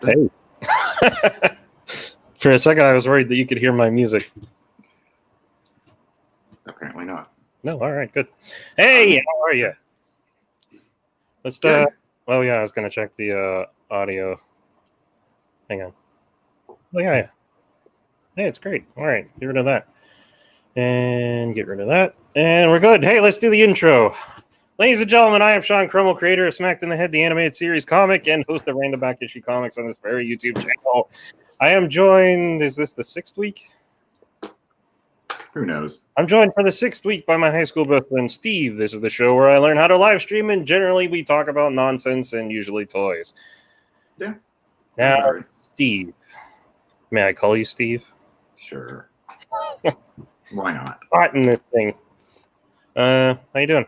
Hey. For a second, I was worried that you could hear my music. Apparently not. No, all right, good. Hey, how are you? Let's oh yeah, I was gonna check the audio. Hang on. Oh yeah. Hey, it's great. All right, get rid of that. And get rid of that. And we're good. Hey, let's do the intro. Ladies and gentlemen, I am Sean Crummell, creator of Smacked in the Head, the animated series comic, and host of Random Back Issue Comics on this very YouTube channel. I am joined, is this the 6th week? Who knows? I'm joined for the 6th week by my high school best friend, Steve. This is the show where I learn how to live stream, and generally we talk about nonsense and usually toys. Yeah. Now, Steve. May I call you Steve? Sure. Why not? Hot in this thing. How you doing?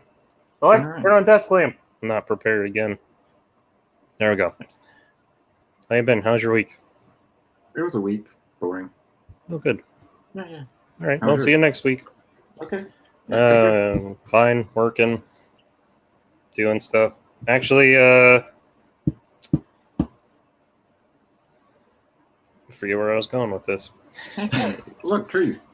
Alexa, turn on desk lamp. I'm not prepared again. There we go. How you been? How's your week? It was a week. Boring. Oh, good. Yeah. All right. I'll see you next week. Okay. Fine. Working. Doing stuff. Actually, I forget where I was going with this. Look, trees.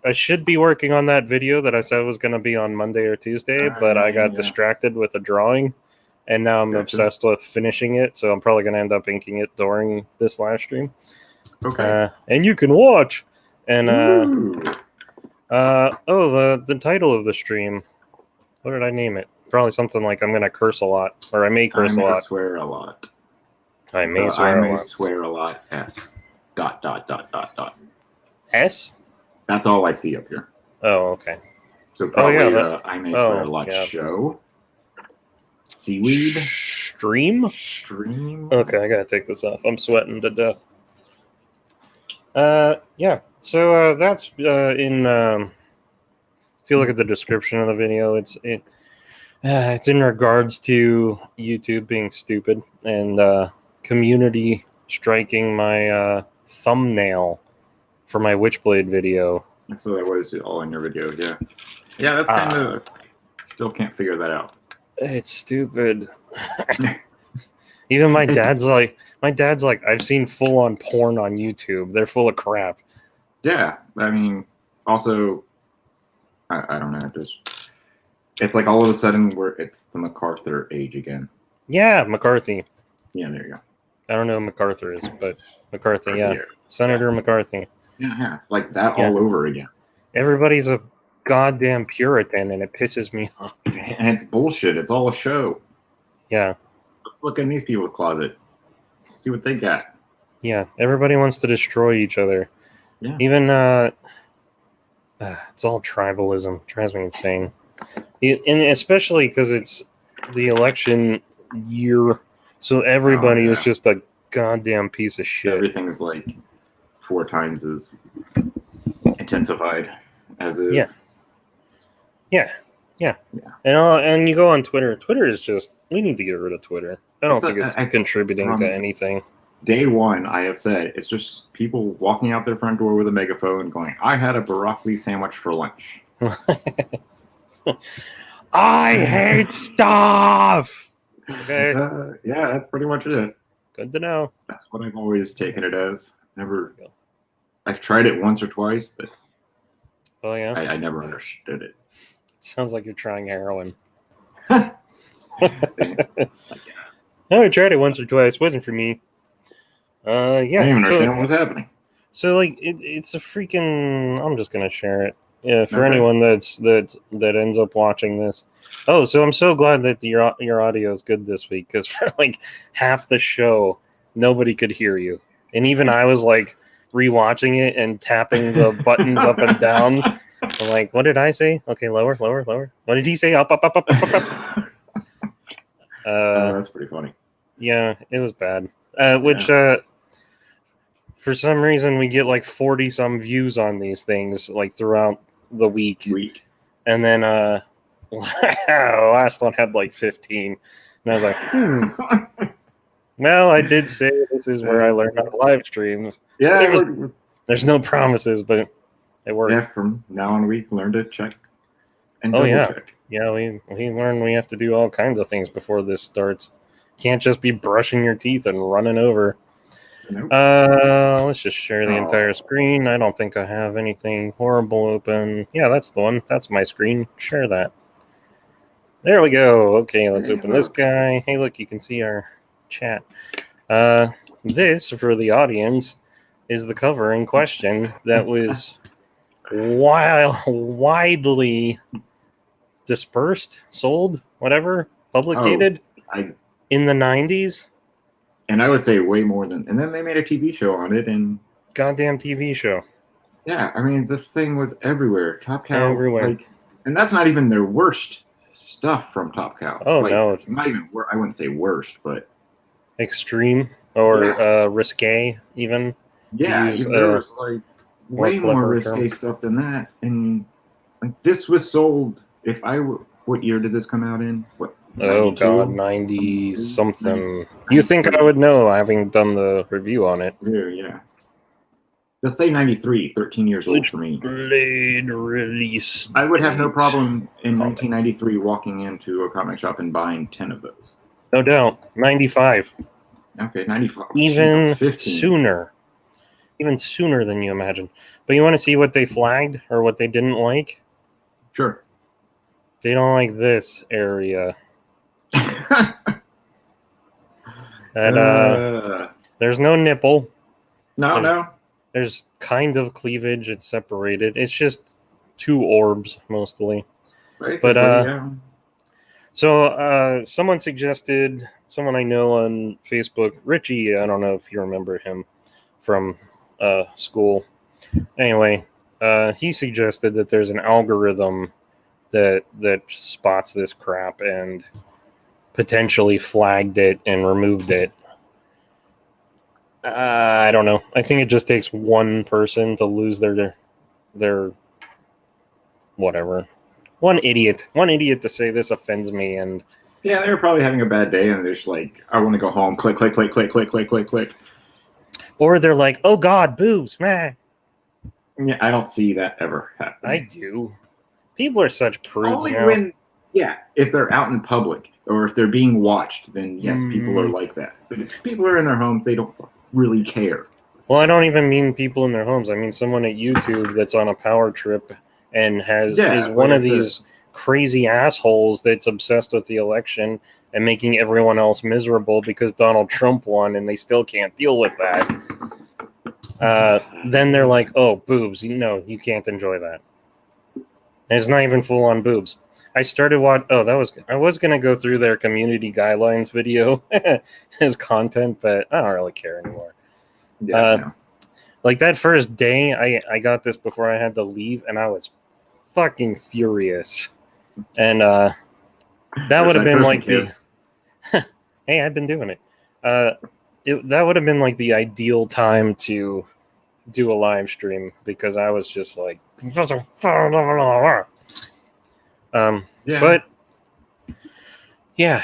I should be working on that video that I said was going to be on Monday or Tuesday, but I got distracted with a drawing, and now I'm obsessed with finishing it, so I'm probably going to end up inking it during this live stream. Okay. And you can watch. And the title of the stream, what did I name it? Probably something like I'm going to curse a lot, or I may curse a lot. I may swear a lot. I may swear a lot. S. ... S? That's all I see up here. Oh, okay. So probably I may swear a lot show. Seaweed. Stream? Stream. Okay, I gotta take this off. I'm sweating to death. Yeah. So that's in. If you look at the description of the video, it's in regards to YouTube being stupid and community striking my thumbnail for my Witchblade video. So that was all in your video, yeah. Yeah, that's kind of. Still can't figure that out. It's stupid. Even my dad's like, I've seen full-on porn on YouTube. They're full of crap. Yeah, I mean, also, I don't know, it's like all of a sudden it's the MacArthur age again. Yeah, McCarthy. Yeah, there you go. I don't know who MacArthur is, but McCarthy, yeah. Senator McCarthy. Yeah, it's like that all over again. Everybody's a goddamn Puritan, and it pisses me off. And it's bullshit. It's all a show. Yeah. Let's look in these people's closets. See what they got. Yeah, everybody wants to destroy each other. Yeah. Even, it's all tribalism. It drives me insane. And especially because it's the election year, so everybody is just a goddamn piece of shit. Everything's like 4 times as intensified as is. Yeah. And you go on Twitter. Twitter is just, we need to get rid of Twitter. I don't think it's contributing to anything. Day one, I have said, it's just people walking out their front door with a megaphone going, I had a broccoli sandwich for lunch. I hate stuff! Okay. Yeah, that's pretty much it. Good to know. That's what I've always taken it as. I've tried it once or twice, but I never understood it. Sounds like you're trying heroin. I tried it once or twice. Wasn't for me. I didn't even understand what was happening. So like it's a freaking. I'm just gonna share it. Yeah, for anyone that ends up watching this. Oh, so I'm so glad that your audio is good this week, because for like half the show nobody could hear you, and even I was like rewatching it and tapping the buttons up and down. I'm like, what did I say? Okay, lower. What did he say? Up. That's pretty funny. Yeah, it was bad. For some reason, we get like 40 some views on these things like throughout the week. And then last one had like 15, and I was like, Well, I did say this is where I learned how to live stream. Yeah, so there's no promises, but it worked. Yeah, from now on we learn to check and double check. Yeah, we learn we have to do all kinds of things before this starts. Can't just be brushing your teeth and running over. Nope. Let's just share the entire screen. I don't think I have anything horrible open. Yeah, that's the one. That's my screen. Share that. There we go. Okay, let's open this guy. Hey, look, you can see our chat. This, for the audience, is the cover in question that was widely dispersed, sold, whatever, publicated in the 90s. And I would say way more than... And then they made a TV show on it, and... Goddamn TV show. Yeah, I mean, this thing was everywhere. Top Cow, everywhere. And that's not even their worst stuff from Top Cow. Oh, no. Not even, I wouldn't say worst, but... Extreme, or risque, even. Yeah, there was, way more risque stuff than that. And, this was sold... What year did this come out in? What? 92? Oh god, 90-something. You think I would know, having done the review on it. Yeah. Let's say 93, 13 years old for me. Blade release. I would have no problem in 1993 walking into a comic shop and buying 10 of those. No doubt. 95. Okay, 95. Even sooner. Even sooner than you imagine. But you want to see what they flagged or what they didn't like? Sure. They don't like this area. There's no nipple. No. There's kind of cleavage. It's separated. It's just two orbs mostly. Basically, but so someone I know on Facebook, Richie. I don't know if you remember him from school. Anyway, he suggested that there's an algorithm that spots this crap and potentially flagged it and removed it. I don't know. I think it just takes one person to lose their whatever. One idiot to say this offends me, and yeah, they were probably having a bad day and they're just like, I want to go home. Click. Or they're like, oh god, boobs, man. Yeah, I don't see that ever happen. I do. People are such prudes only now. If they're out in public or if they're being watched, then yes, people are like that. But if people are in their homes, they don't really care. Well, I don't even mean people in their homes. I mean someone at YouTube that's on a power trip and is one of these crazy assholes that's obsessed with the election and making everyone else miserable because Donald Trump won and they still can't deal with that. Then they're like, oh, boobs. No, you can't enjoy that. And it's not even full on boobs. I started I was going to go through their community guidelines video as content, but I don't really care anymore. Yeah. Like that first day, I got this before I had to leave, and I was fucking furious. And that would have been like hey, I've been doing it. That would have been like the ideal time to do a live stream because I was just like, but yeah,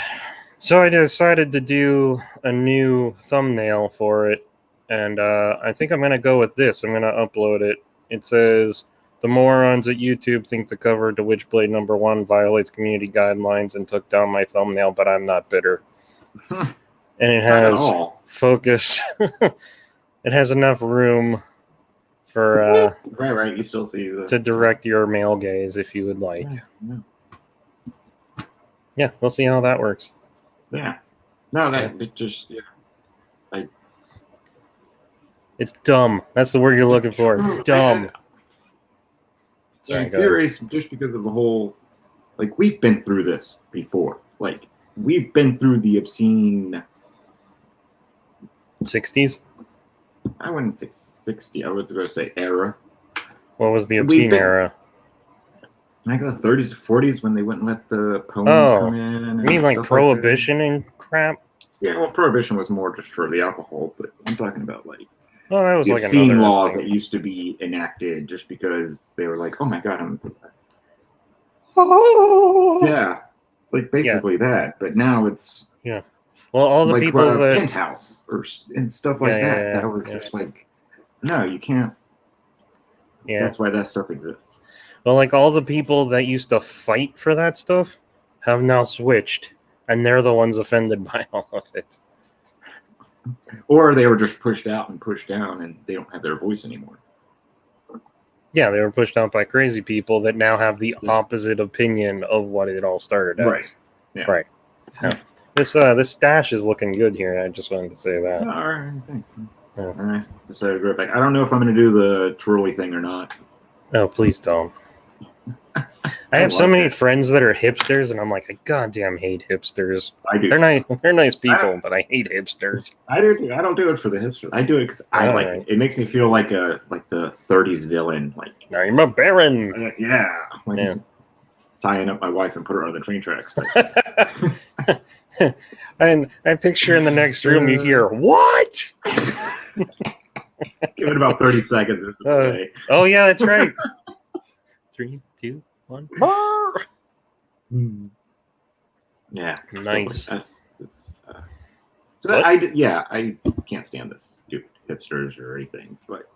so I decided to do a new thumbnail for it, and I think I'm gonna go with this. I'm gonna upload it. It says, the morons at YouTube think the cover to Witchblade #1 violates community guidelines and took down my thumbnail, but I'm not bitter. And it has focus. It has enough room for right. You still see to direct your male gaze if you would like. Yeah, we'll see how that works. Yeah. No, it just it's dumb. That's the word you're looking for. It's dumb. I'm furious just because of the whole, we've been through this before. We've been through the obscene 60s? I wouldn't say 60. I was going to say era. What was the obscene era? Like the 30s, 40s when they wouldn't let the ponies come in. You mean like prohibition and crap? Yeah, well, prohibition was more just for the alcohol, but I'm talking about that was the like obscene laws that used to be enacted just because they were like, oh my god, yeah, basically that. But now it's well, all the people that Penthouse and stuff like that. That was just no, you can't. Yeah, that's why that stuff exists. Well, all the people that used to fight for that stuff have now switched And they're the ones offended by all of it. Or they were just pushed out and pushed down, and they don't have their voice anymore. Yeah, they were pushed out by crazy people that now have the opposite opinion of what it all started as. Right. Yeah. Right. Yeah. This stash is looking good here. I just wanted to say that. Oh, all right, thanks. Yeah. All right, decided to go back. I don't know if I'm going to do the twirly thing or not. No, please don't. I have so many friends that are hipsters, and I'm like, I goddamn hate hipsters. I do. They're nice people, but I hate hipsters. I do too. I don't do it for the hipster. I do it because I like it. It makes me feel like the 30s villain. Like, I'm a baron. Yeah. Like, tying up my wife and put her on the train tracks. And I picture in the next room you hear, what? Give it about 30 seconds. Oh, yeah, that's right. 3, 2, 1. Yeah. Nice. I can't stand this stupid hipsters or anything, but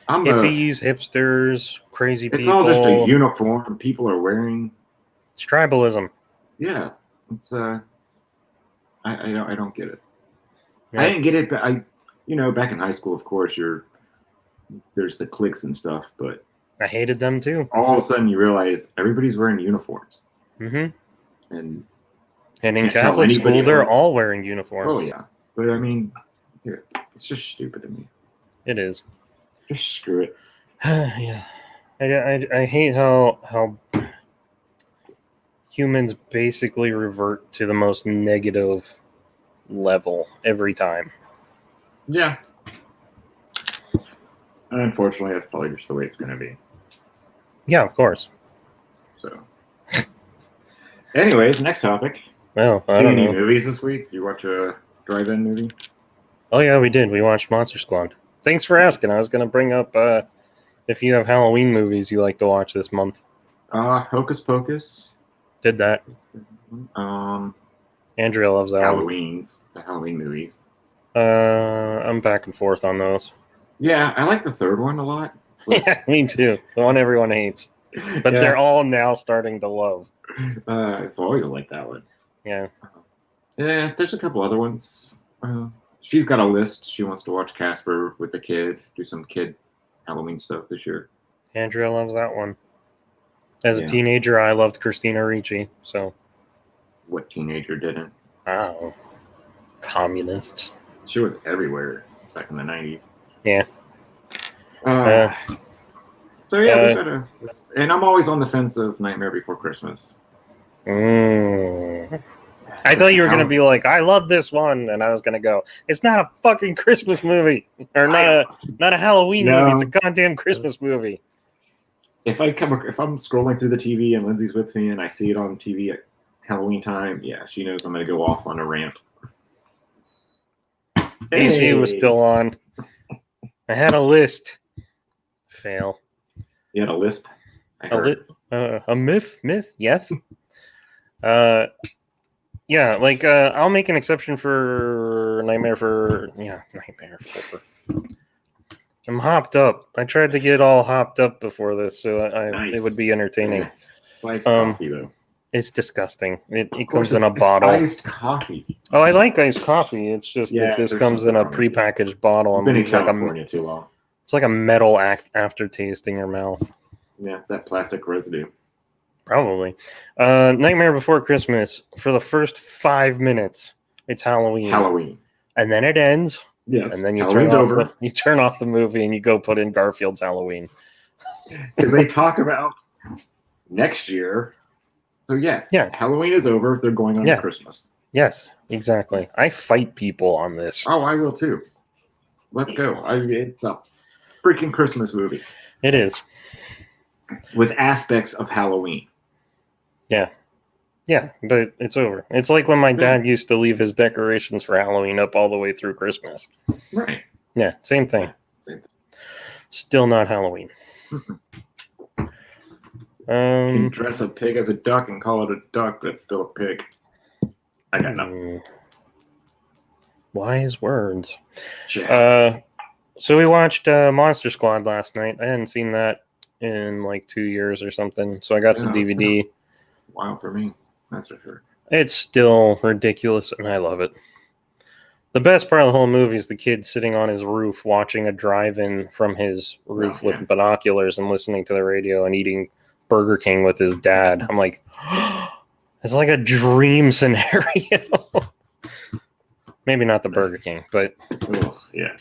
hippies, hipsters, crazy people. It's all just a uniform people are wearing. It's tribalism. Yeah. It's I don't get it. Yeah. I didn't get it, but back in high school, of course, there's the cliques and stuff, but I hated them too. All of a sudden, you realize everybody's wearing uniforms. Mm-hmm. And in Catholic school, they're all wearing uniforms. Oh yeah, but I mean, it's just stupid to me. It is. Just screw it. Yeah, I hate how humans basically revert to the most negative level every time. Yeah. And unfortunately, that's probably just the way it's going to be. Yeah, of course. So, anyways, next topic. Oh, I don't know. See any movies this week? Did you watch a drive-in movie? Oh yeah, we did. We watched Monster Squad. Thanks for asking. I was going to bring up if you have Halloween movies you like to watch this month. Hocus Pocus. Did that. Andrea loves that. The Halloween movies. I'm back and forth on those. Yeah, I like the third one a lot. Yeah, me too. The one everyone hates. But they're all now starting to love. I've always liked that one. Yeah. Yeah, there's a couple other ones. She's got a list. She wants to watch Casper with the kid, do some kid Halloween stuff this year. Andrea loves that one. As a teenager, I loved Christina Ricci. So, what teenager didn't? Oh, communists. She was everywhere back in the 90s. Yeah. So yeah, we gotta. And I'm always on the fence of Nightmare Before Christmas. I thought you were gonna be like, I love this one, and I was gonna go, it's not a fucking Christmas movie, or not a Halloween movie. It's a goddamn Christmas movie. If I'm scrolling through the TV and Lindsay's with me and I see it on TV at Halloween time, yeah, she knows I'm gonna go off on a rant. AC was still on. I had a list. Fail. You had a lisp? A myth? Yes. Yeah, like I'll make an exception for Nightmare 4. I'm hopped up. I tried to get all hopped up before this, so it would be entertaining. Yeah. It's iced coffee, though. It's disgusting. It comes in a bottle. Iced coffee. Oh, I like iced coffee. It's just that this comes in a prepackaged bottle. I've been in California too long. It's like a metal aftertaste in your mouth. Yeah, it's that plastic residue. Probably. Nightmare Before Christmas. For the first 5 minutes, it's Halloween. And then it ends. Yes. And then you turn off the movie and you go put in Garfield's Halloween. Because they talk about next year. So yes, Halloween is over. They're going on to Christmas. Yes, exactly. Yes. I fight people on this. Oh, I will too. Let's go. It's a freaking Christmas movie. It is. With aspects of Halloween. Yeah. Yeah, but it's over. It's like when my dad used to leave his decorations for Halloween up all the way through Christmas. Right. Yeah, same thing. Still not Halloween. You can dress a pig as a duck and call it a duck. That's still a pig. I got nothing. Wise words. Yeah. So we watched Monster Squad last night. I hadn't seen that in like 2 years or something. So I got the DVD. Wow, for me. That's for sure. It's still ridiculous, and I love it. The best part of the whole movie is the kid sitting on his roof watching a drive-in from his roof with binoculars and listening to the radio and eating Burger King with his dad. I'm like, it's like a dream scenario. Maybe not the Burger King, but yeah.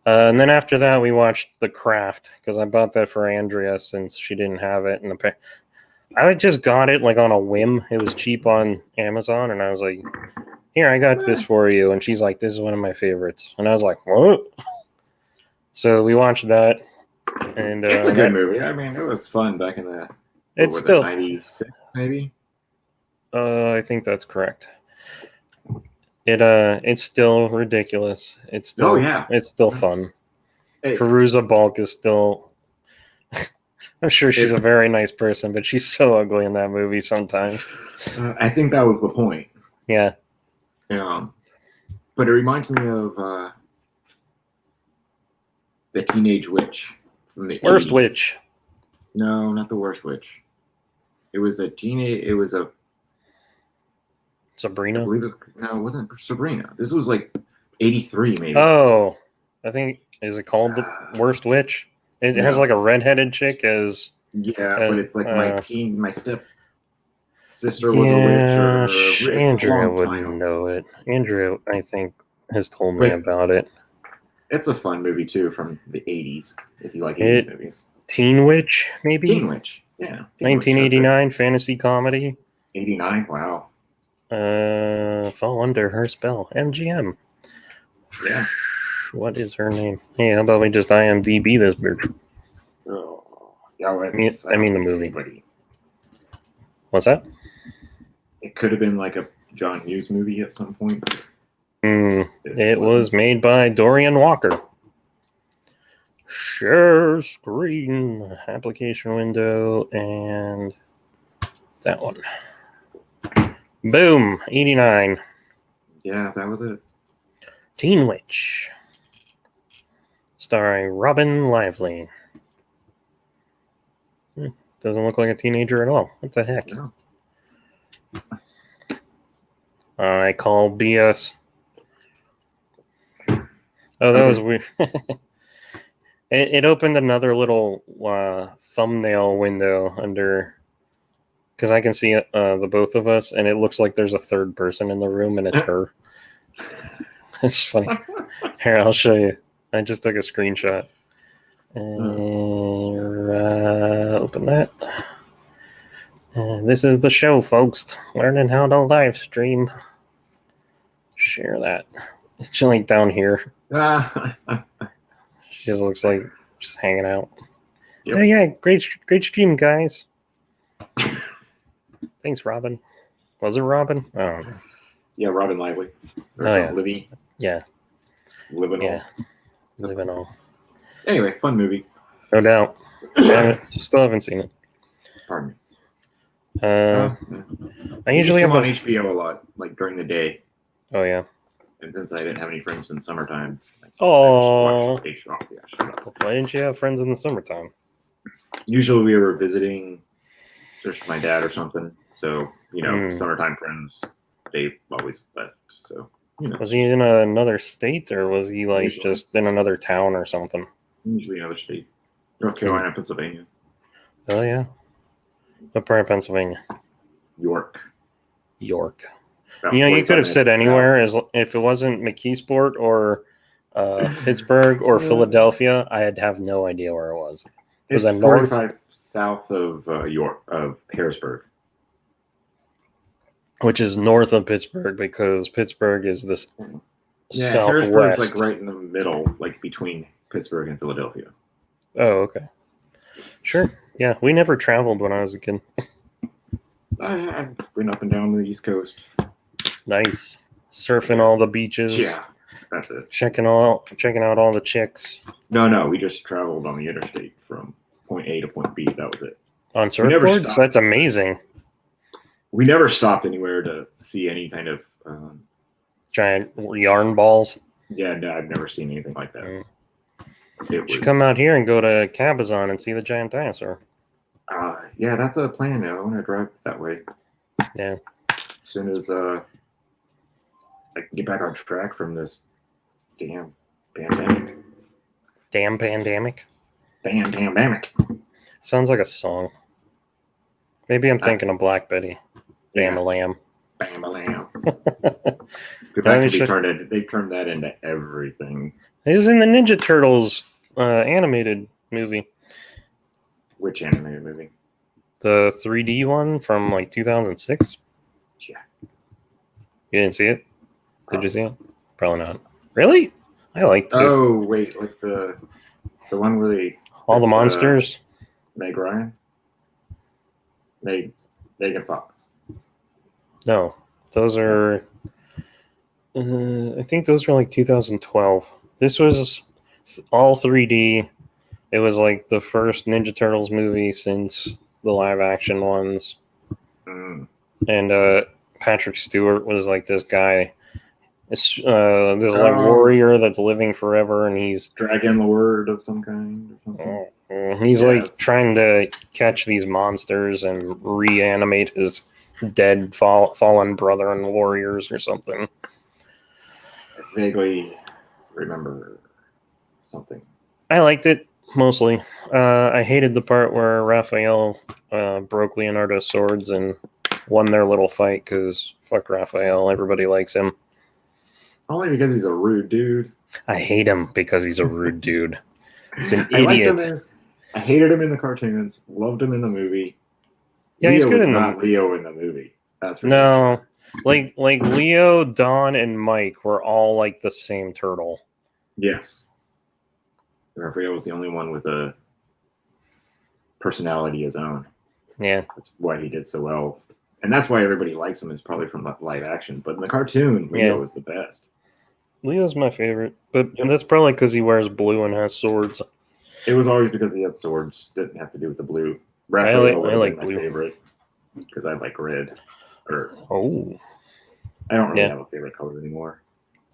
And then after that, we watched The Craft because I bought that for Andrea since she didn't have it, and I just got it like on a whim. It was cheap on Amazon, and I was like, "Here, I got this for you." And she's like, "This is one of my favorites," and I was like, "What?" So we watched that, and it's a good movie. I mean, it was fun back in the. It's still 96, maybe. I think that's correct. It's still ridiculous. It's still it's still fun. Fairuza Balk is still. I'm sure she's a very nice person, but she's so ugly in that movie sometimes. I think that was the point. Yeah. But it reminds me of the Teenage Witch from the Worst 80s. Witch. No, not the Worst Witch. It was a Sabrina? I believe it wasn't Sabrina. This was like 83 maybe. Oh, I think, is it called The Worst Witch? It has like a redheaded chick as... Yeah, but it's like my step sister was a witch. Or Andrea wouldn't know it. Andrea, I think, has told me about it. It's a fun movie too from the 80s, if you like 80s movies. Teen Witch, maybe? Teen Witch, yeah. 1989 fantasy comedy. 89, wow. Fall under her spell. MGM. Yeah. What is her name? Hey, how about we just IMDb this bitch? Oh, yeah, I mean the movie. Anybody. What's that? It could have been like a John Hughes movie at some point. It was made by Dorian Walker. Share screen, application window, and that one. Boom, 89. Yeah, that was it. Teen Witch. Starring Robin Lively. Doesn't look like a teenager at all. What the heck? No. I call BS. Oh, that was weird. It opened another little thumbnail window under... Because I can see the both of us, and it looks like there's a third person in the room, and it's her. It's funny. Here, I'll show you. I just took a screenshot. Open that. This is the show, folks. Learning how to live stream. Share that. It's like down here. She just looks like just hanging out. Yep. Oh yeah, great stream, guys. Thanks, Robin. Was it Robin? Oh. Yeah, Robin Lively. Livy. Yeah. Living all. Living all. Anyway, fun movie. No doubt. Still haven't seen it. Pardon me. I usually have on HBO a lot, like during the day. Oh yeah. And since I didn't have any friends in summertime. Oh. Why didn't you have friends in the summertime? Usually we were visiting just my dad or something. So, summertime friends, they always left. So, Was he in another state, or was he like usually just in another town or something? Usually another state. North Carolina, Pennsylvania. Oh yeah. What part of Pennsylvania? York. You could have said anywhere, as if it wasn't McKeesport or Pittsburgh or Philadelphia, I'd have no idea where it was. Was that 45 south of Harrisburg, which is north of Pittsburgh, because Pittsburgh is this southwest. Harrisburg's like right in the middle, like between Pittsburgh and Philadelphia. Oh, okay. Sure. Yeah, we never traveled when I was a kid. I went up and down the East Coast. Nice. Surfing all the beaches. Yeah, that's it. Checking out all the chicks. No, we just traveled on the interstate from point A to point B. That was it. On surfboards? That's amazing. We never stopped anywhere to see any kind of giant yarn balls. Yeah, no, I've never seen anything like that. You should come out here and go to Cabazon and see the giant dinosaur. Yeah, that's a plan now. I want to drive that way. Yeah. soon as I can get back on track from this damn pandemic. Damn pandemic. Pandemic. Sounds like a song. Maybe I'm thinking of Black Betty. Bam a lamb. Bam a lamb. Because that could be turned. They turned that into everything. It was in the Ninja Turtles animated movie. Which animated movie? The 3D one from like 2006. Yeah. You didn't see it? Did you see it? Probably not. Really? I liked it. Oh wait, like the one where they all the monsters. Meg Ryan. Megan Fox. No, those are. I think those were like 2012. This was all 3D. It was like the first Ninja Turtles movie since the live action ones. And Patrick Stewart was like this guy, this like warrior that's living forever, and he's Dragon Lord of some kind or something. He's like trying to catch these monsters and reanimate his dead fallen brother and warriors or something. I vaguely remember something. I liked it mostly. I hated the part where Raphael broke Leonardo's swords and won their little fight because fuck Raphael. Everybody likes him. Only because he's a rude dude. I hate him because he's a rude dude. He's an idiot. I hated him in the cartoons. Loved him in the movie. Yeah, he's good in not Leo in the movie. That's for no. Sure. Like Leo, Don, and Mike were all like the same turtle. Yes. Raphael was the only one with a personality his own. Yeah. That's why he did so well. And that's why everybody likes him, is probably from live action. But in the cartoon, Leo was the best. Leo's my favorite. But that's probably because he wears blue and has swords. It was always because he had swords. Didn't have to do with the blue. Raphael I like my blue. Favorite because I like red. I don't really have a favorite color anymore.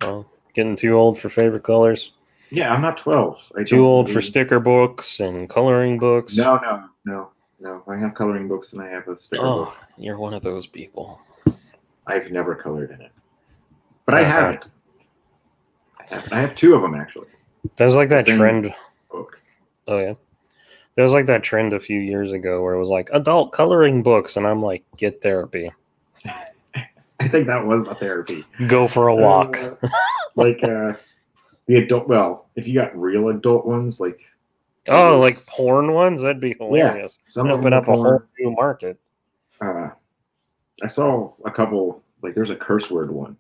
Oh, getting too old for favorite colors. Yeah, I'm not 12. Too old for sticker books and coloring books. No. I have coloring books and I have a sticker book. Oh, you're one of those people. I've never colored in it, but I have it. I have two of them actually. There's like that trend. Book. Oh yeah. There was like that trend a few years ago where it was like adult coloring books, and I'm like, get therapy. I think that was the therapy. Go for a walk. The adult. Well, if you got real adult ones, like like porn ones, that'd be hilarious. Yeah, some open up a whole new market. I saw a couple. Like, there's a curse word one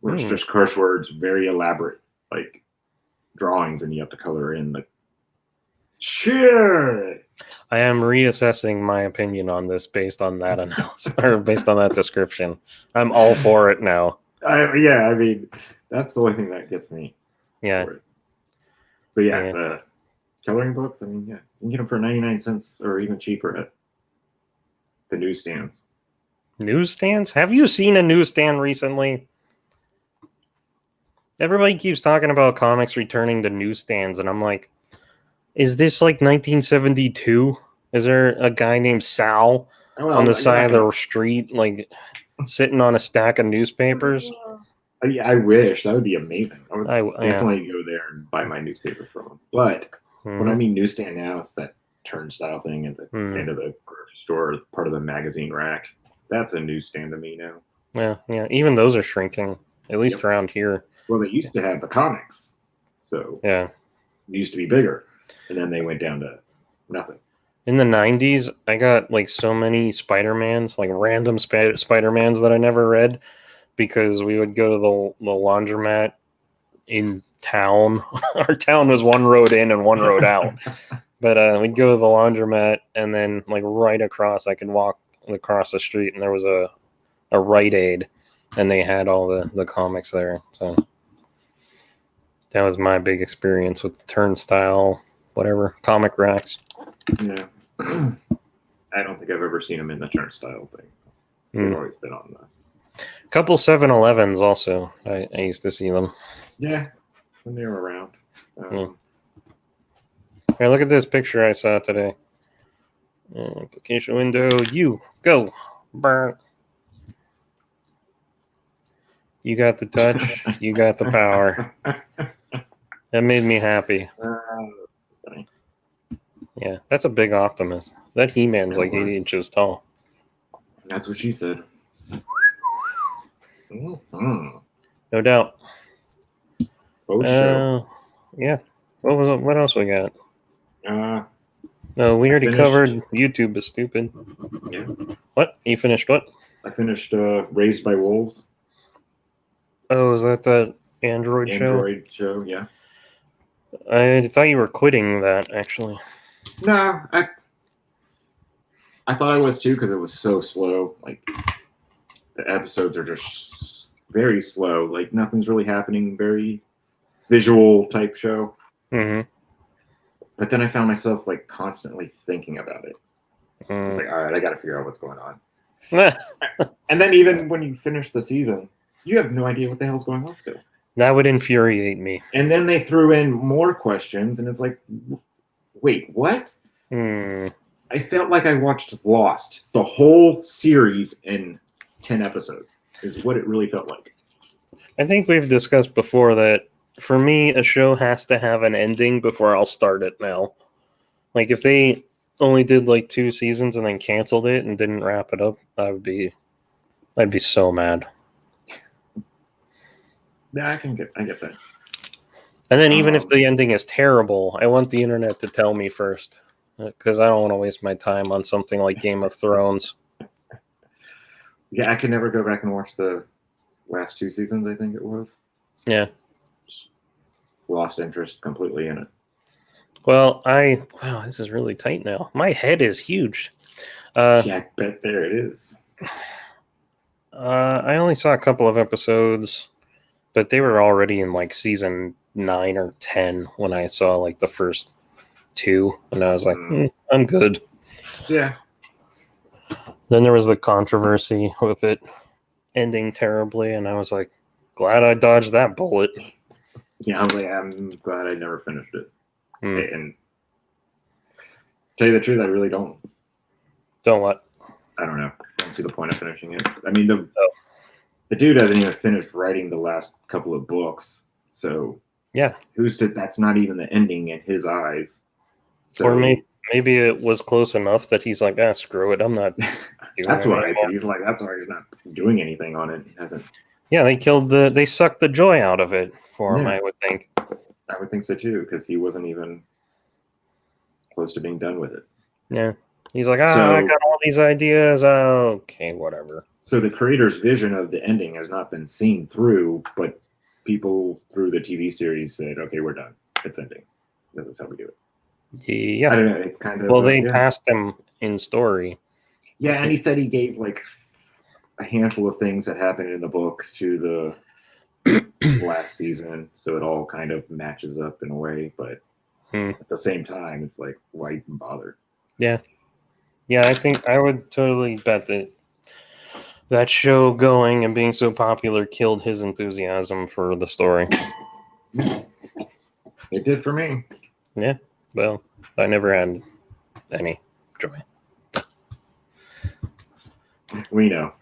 where it's just curse words, very elaborate, like drawings, and you have to color in the. Shit. I am reassessing my opinion on this based on that analysis or based on that description. I'm all for it now. I mean, that's the only thing that gets me. Yeah. But the coloring books, I mean, you can get them for 99 cents or even cheaper at the newsstands. Newsstands? Have you seen a newsstand recently? Everybody keeps talking about comics returning to newsstands, and I'm like, is this like 1972? Is there a guy named Sal on the side of the street, like sitting on a stack of newspapers? I wish. That would be amazing. I would definitely go there and buy my newspaper from him. But when I mean newsstand now, it's that turnstile thing at the end of the grocery store, part of the magazine rack. That's a newsstand to me now. Yeah. Even those are shrinking, at least around here. Well, they used to have the comics. So it used to be bigger. And then they went down to nothing. In the 90s, I got like so many Spider-Mans, like random Spider-Mans that I never read, because we would go to the laundromat in town. Our town was one road in and one road out. But we'd go to the laundromat, and then like right across, I could walk across the street, and there was a Rite Aid, and they had all the comics there. So that was my big experience with the turnstile. Whatever, comic racks. Yeah. I don't think I've ever seen them in the turnstile thing. They've always been on the... Couple 7-Elevens also. I used to see them. Yeah, when they were around. Hey, look at this picture I saw today. Application window, you, go. Burn. You got the touch. You got the power. That made me happy. Yeah, that's a big Optimus. That He-Man's like 8 inches tall. That's what she said. Mm-hmm. No doubt. Show. Yeah. What else we got? No, we already covered YouTube is stupid. Yeah. What? You finished what? I finished Raised by Wolves. Oh, is that the Android show? Android show, yeah. I thought you were quitting that, actually. No, I thought I was too, because it was so slow. Like, the episodes are just very slow. Like, nothing's really happening. Very visual type show. Mm-hmm. But then I found myself like constantly thinking about it. I was like, all right, I got to figure out what's going on. And then even when you finish the season, you have no idea what the hell's going on still. That would infuriate me. And then they threw in more questions, and it's like, wait, what? I felt like I watched Lost, the whole series in 10 episodes, is what it really felt like. I think we've discussed before that for me, a show has to have an ending before I'll start it now. Like, if they only did like 2 seasons and then canceled it and didn't wrap it up, I'd be so mad. Yeah, I get that. And then even if the ending is terrible, I want the internet to tell me first, because I don't want to waste my time on something like Game of Thrones. Yeah, I can never go back and watch the last 2 seasons, I think it was. Yeah. Lost interest completely in it. Well, wow, this is really tight now. My head is huge. Yeah, I bet there it is. I only saw a couple of episodes, but they were already in like season 9 or 10 when I saw like the first 2, and I was like, I'm good. Yeah. Then there was the controversy with it ending terribly, and I was like, glad I dodged that bullet. Yeah, I'm glad I never finished it. And tell you the truth, I really don't. Don't what? I don't know. I don't see the point of finishing it. I mean, the dude hasn't even finished writing the last couple of books, so yeah, that's not even the ending in his eyes. So, or maybe it was close enough that he's like, screw it, I'm not. That's what I said. He's like, that's why he's not doing anything on it. He hasn't. Yeah, they sucked the joy out of it for him, I would think. I would think so too, because he wasn't even close to being done with it. Yeah. He's like, I got all these ideas. Okay, whatever. So the creator's vision of the ending has not been seen through, but people through the TV series said, okay, we're done. It's ending. This is how we do it. Yeah. I don't know. It's kind of. Well, they passed him in story. Yeah, and he said he gave like a handful of things that happened in the book to the last season, so it all kind of matches up in a way, but at the same time, it's like, why even bother? Yeah. Yeah, I think I would totally bet that show going and being so popular killed his enthusiasm for the story. It did for me. Yeah, well, I never had any joy. We know.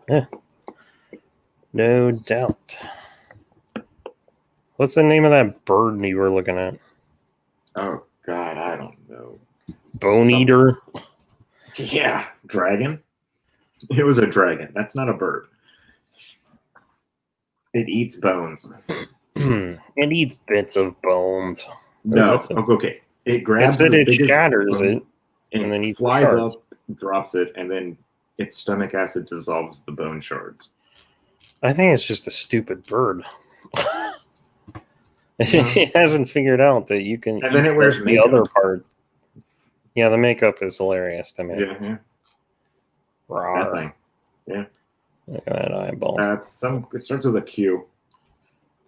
Yeah. No doubt. What's the name of that bird you were looking at? Oh, God, I don't know. Bone eater? Yeah, dragon. It was a dragon. That's not a bird. It eats bones. It eats bits of bones. No, okay. It grabs it. It shatters it, and then it flies up, drops it, and then its stomach acid dissolves the bone shards. I think it's just a stupid bird. It hasn't figured out that you can. And then it wears the other part. Yeah, the makeup is hilarious to me. Yeah. Rawr. That thing. Yeah. Look at that eyeball. It starts with a Q.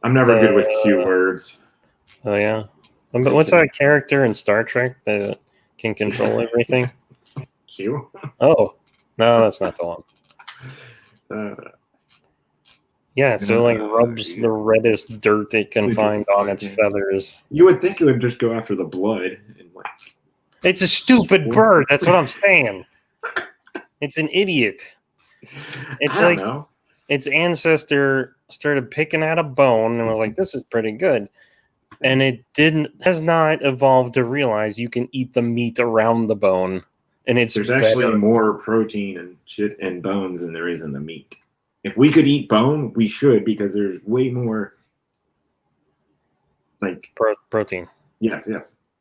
I'm never good with Q words. Oh yeah. But what's that character in Star Trek that can control everything? Q? Oh, no, that's not the one. Yeah, so like rubs the reddest dirt it can find on its feathers. You would think it would just go after the blood. And it's a stupid bird. That's what I'm saying. It's an idiot. It's I don't know. its ancestor started picking at a bone and was like, "This is pretty good," and it has not evolved to realize you can eat the meat around the bone, and there's actually more protein and shit and bones than there is in the meat. If we could eat bone, we should, because there's way more like protein. Yes,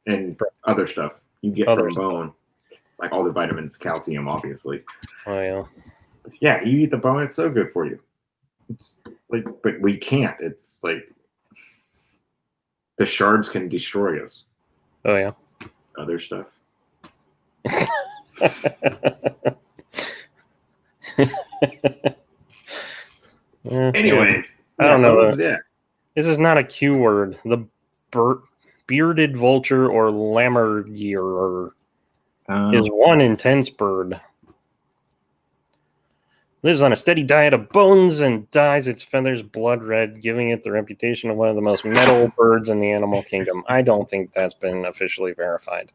and other stuff you get from bone, like all the vitamins, calcium, obviously. Oh yeah. But yeah, you eat the bone; it's so good for you. It's like, but we can't. It's like the shards can destroy us. Oh yeah. Other stuff. Anyways, I don't know. This is not a Q word. The bearded vulture or lammergeier is one intense bird. Lives on a steady diet of bones and dyes its feathers blood red, giving it the reputation of one of the most metal birds in the animal kingdom. I don't think that's been officially verified.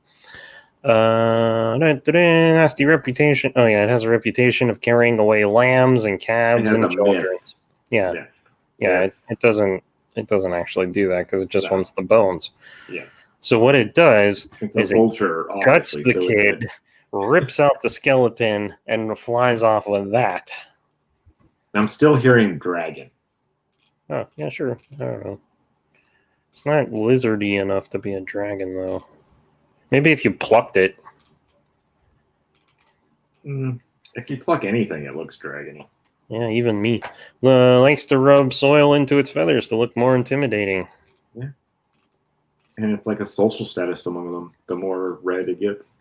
Nasty reputation. Oh yeah, it has a reputation of carrying away lambs and calves and children. Yeah. It doesn't actually do that because it just wants the bones. Yeah. So what it does is vulture, it guts the kid, rips out the skeleton, and flies off with that. I'm still hearing dragon. Oh yeah, sure. I don't know. It's not lizardy enough to be a dragon though. Maybe if you plucked it. If you pluck anything, it looks dragony. Yeah, even me. Likes to rub soil into its feathers to look more intimidating. Yeah. And it's like a social status among them, the more red it gets.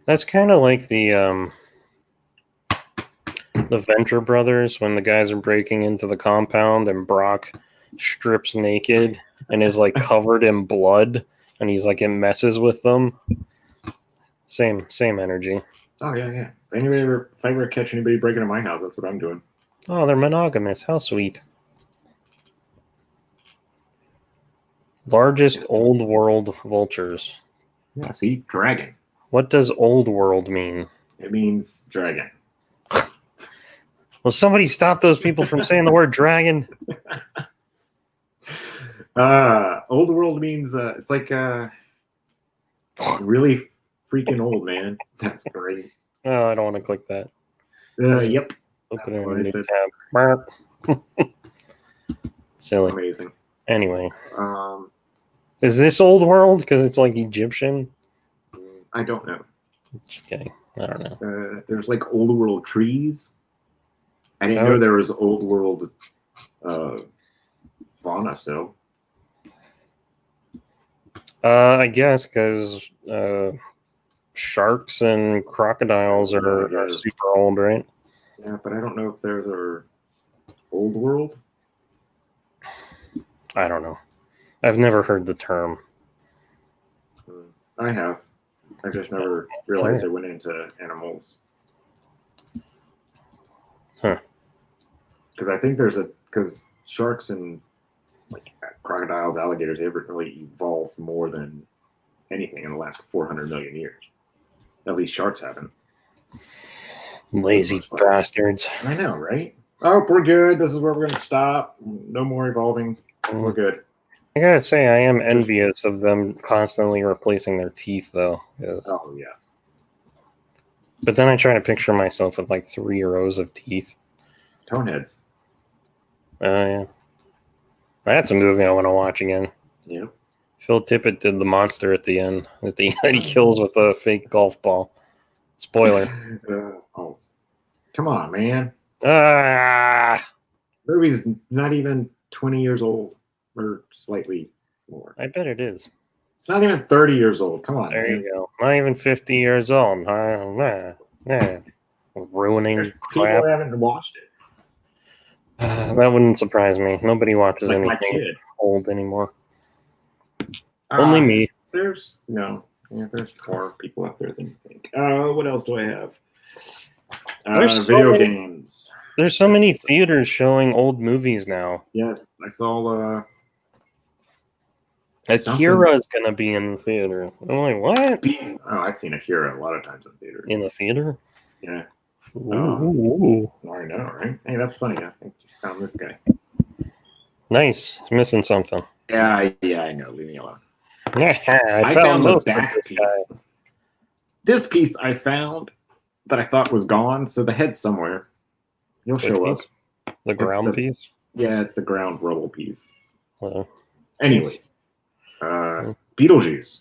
That's kind of like the Venture Brothers when the guys are breaking into the compound and Brock strips naked and is like covered in blood and he's like, it messes with them. Same energy. Oh yeah. If I ever catch anybody breaking into my house, that's what I'm doing. Oh, they're monogamous. How sweet. Largest old world vultures. Yeah, see? Dragon. What does old world mean? It means dragon. Will somebody stop those people from saying the word dragon? Old world means it's like really freaking old, man. That's great. Oh, I don't want to click that. Yep. Open a new tab. Silly. Amazing. Anyway. Is this old world? Because it's like Egyptian? I don't know. Just kidding. I don't know. There's like old world trees. I didn't know there was old world fauna still. I guess because sharks and crocodiles are super old, right? Yeah, but I don't know if there's an old world. I don't know. I've never heard the term. I have. I just never realized it went into animals. Huh. Because I think because sharks and like crocodiles, alligators, they haven't really evolved more than anything in the last 400 million years. At least sharks haven't. Lazy bastards. I know, right? Oh, we're good. This is where we're going to stop. No more evolving. We're good. I gotta say, I am envious of them constantly replacing their teeth, though. Oh, yeah. But then I try to picture myself with like 3 rows of teeth. Coneheads. Oh, yeah. That's a movie I want to watch again. Yeah. Phil Tippett did the monster at the end. At the end, he kills with a fake golf ball. Spoiler. Oh. Come on, man. Ah! Movie's not even 20 years old. Or slightly more. I bet it is. It's not even 30 years old. Come on. There you go. Not even 50 years old. Ruining There's crap. People haven't watched it. That wouldn't surprise me. Nobody watches anything old anymore. Only me. There's more people out there than you think. What else do I have? There's video games. There's so many theaters showing old movies now. Yes, I saw Akira is going to be in the theater. I'm like, what? Oh, I've seen Akira a lot of times in theater. In the theater? Yeah. Ooh. I know, right? Hey, that's funny. I think you found this guy. Nice. Missing something. Yeah, I know. Leave me alone. I found the most back of this piece. guy. This piece I found that I thought was gone, so the head's somewhere. You'll show piece? up. The ground piece? Yeah, it's the ground rubble piece. Anyways. Beetlejuice.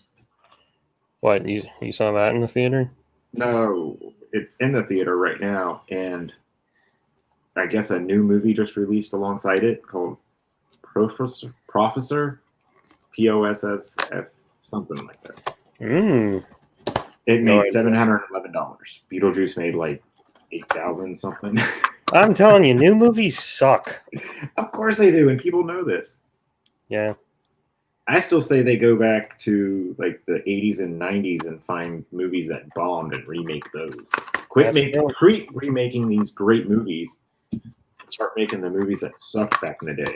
What, you saw that in the theater? No, it's in the theater right now, and I guess a new movie just released alongside it called Professor, POSSF, something like that. It made $711. Beetlejuice made like 8,000 something. I'm telling you, new movies suck. Of course they do, and people know this. Yeah. I still say they go back to like the 80s and 90s and find movies that bombed and remake those. Quit remaking these great movies and start making the movies that sucked back in the day.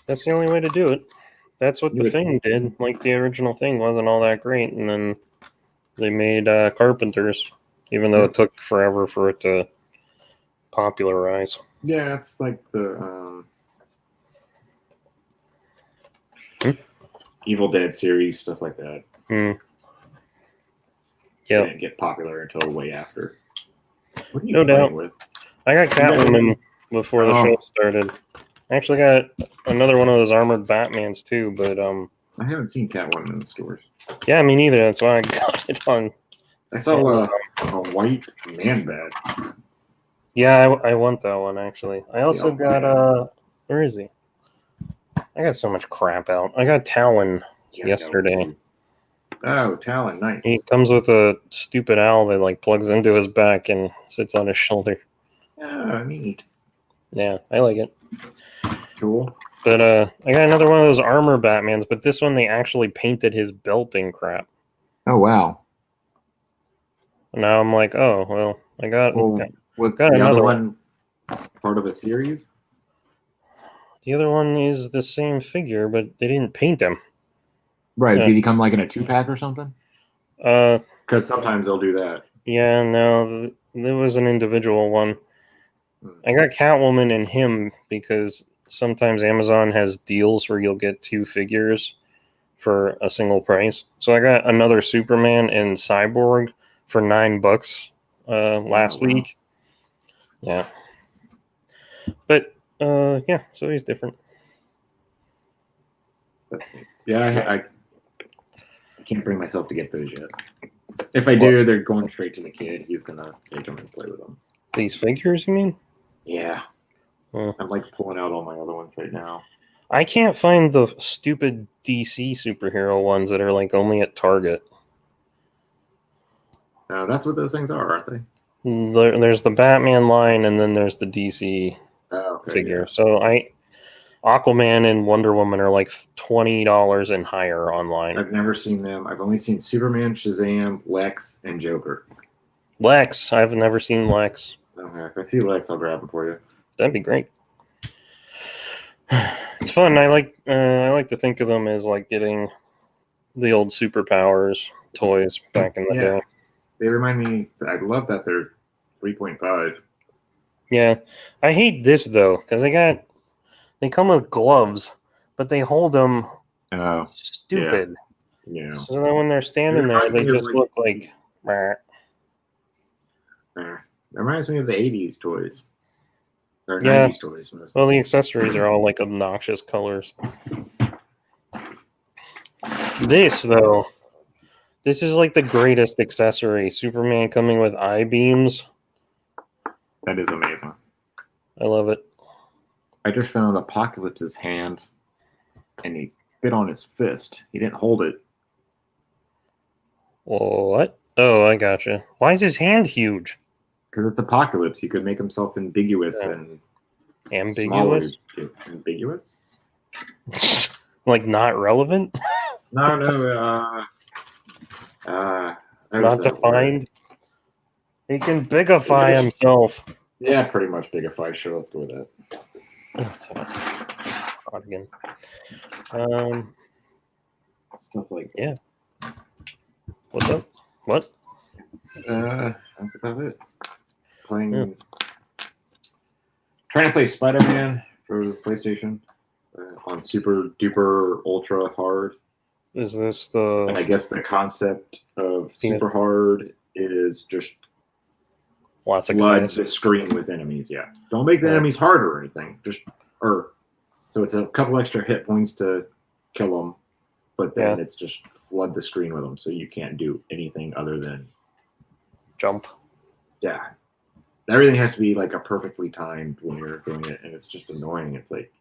That's the only way to do it. That's what The Thing did. Like, the original Thing wasn't all that great, and then they made Carpenters, even though it took forever for it to popularize. Yeah, it's like the Evil Dead series, stuff like that. Yeah, didn't get popular until way after. What are you playing with? I got Catwoman before the show started. I actually got another one of those armored Batmans too, but I haven't seen Catwoman in the stores. Yeah, me neither. That's why I got it on. I saw a white Man Bat. Yeah, I want that one actually. I also got where is he? I got so much crap out. I got Talon yesterday. Oh, Talon, nice. He comes with a stupid owl that like plugs into his back and sits on his shoulder. Oh, neat. Yeah, I like it. Cool. But I got another one of those armor Batmans, but this one they actually painted his belting crap. Oh wow. Now I'm like, oh well, I got. Was the other one part of a series? The other one is the same figure, but they didn't paint him. Right. Did he come like in a 2-pack or something? Because sometimes they'll do that. Yeah, no, there was an individual one. I got Catwoman and him because sometimes Amazon has deals where you'll get 2 figures for a single price. So I got another Superman and Cyborg for $9 last week. Yeah. But yeah, so he's different. That's neat. Yeah, I can't bring myself to get those yet. If I do, they're going straight to the kid. He's gonna take them and play with them. These figures, you mean? Yeah. I'm like pulling out all my other ones right now. I can't find the stupid DC superhero ones that are like only at Target. That's what those things are, aren't they? There's the Batman line, and then there's the DC figure. Yeah. So Aquaman and Wonder Woman are like $20 and higher online. I've never seen them. I've only seen Superman, Shazam, Lex, and Joker. Lex, I've never seen Lex. Okay, if I see Lex, I'll grab him for you. That'd be great. It's fun. I like to think of them as like getting the old superpowers toys back in the day. They remind me. I love that they're 3.5. Yeah, I hate this though because they come with gloves, but they hold them stupid. Yeah. So then when they're standing there, they just look like. It reminds me of the 80s toys. Or 90s toys. Mostly. Well, the accessories are all like obnoxious colors. This, though, this is like the greatest accessory. Superman coming with I-beams. That is amazing. I love it. I just found Apocalypse's hand, and he bit on his fist. He didn't hold it. What? Oh, I gotcha. Why is his hand huge? Because it's Apocalypse. He could make himself ambiguous and ambiguous. Ambiguous? Like not relevant? No. Not defined. He can bigify himself. Yeah, pretty much bigify. Sure, let's go with that. That's hot again. Stuff like that. Yeah. What's up? What? That's about it. Playing trying to play Spider-Man for the PlayStation on super duper ultra hard. Is this the? And I guess the concept of super hard is just lots of flood the screen with enemies. Yeah, don't make the enemies harder or anything. So it's a couple extra hit points to kill them, but then it's just flood the screen with them, so you can't do anything other than jump. Yeah, everything has to be like a perfectly timed when you're doing it, and it's just annoying. It's like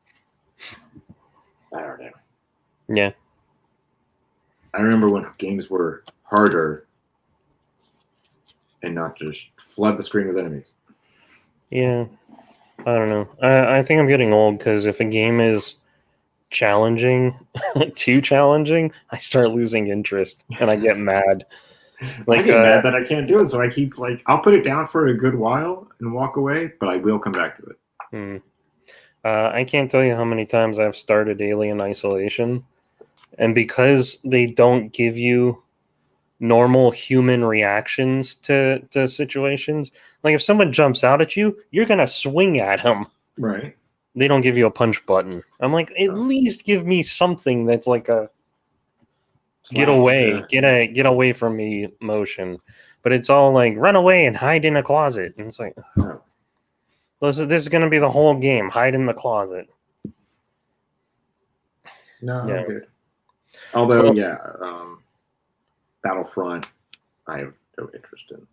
I don't know. Yeah. I remember when games were harder and not just flood the screen with enemies. Yeah. I don't know. I think I'm getting old because if a game is challenging, too challenging, I start losing interest and I get mad. I get mad that I can't do it, so I keep I'll put it down for a good while and walk away, but I will come back to it. I can't tell you how many times I've started Alien Isolation. And because they don't give you normal human reactions to situations, like if someone jumps out at you, you're going to swing at him. Right. They don't give you a punch button. I'm like, at least give me something that's like a get away, get away from me motion. But it's all like run away and hide in a closet. And it's like, this is going to be the whole game. Hide in the closet. No, I'm good. Although, Battlefront, I have no interest in.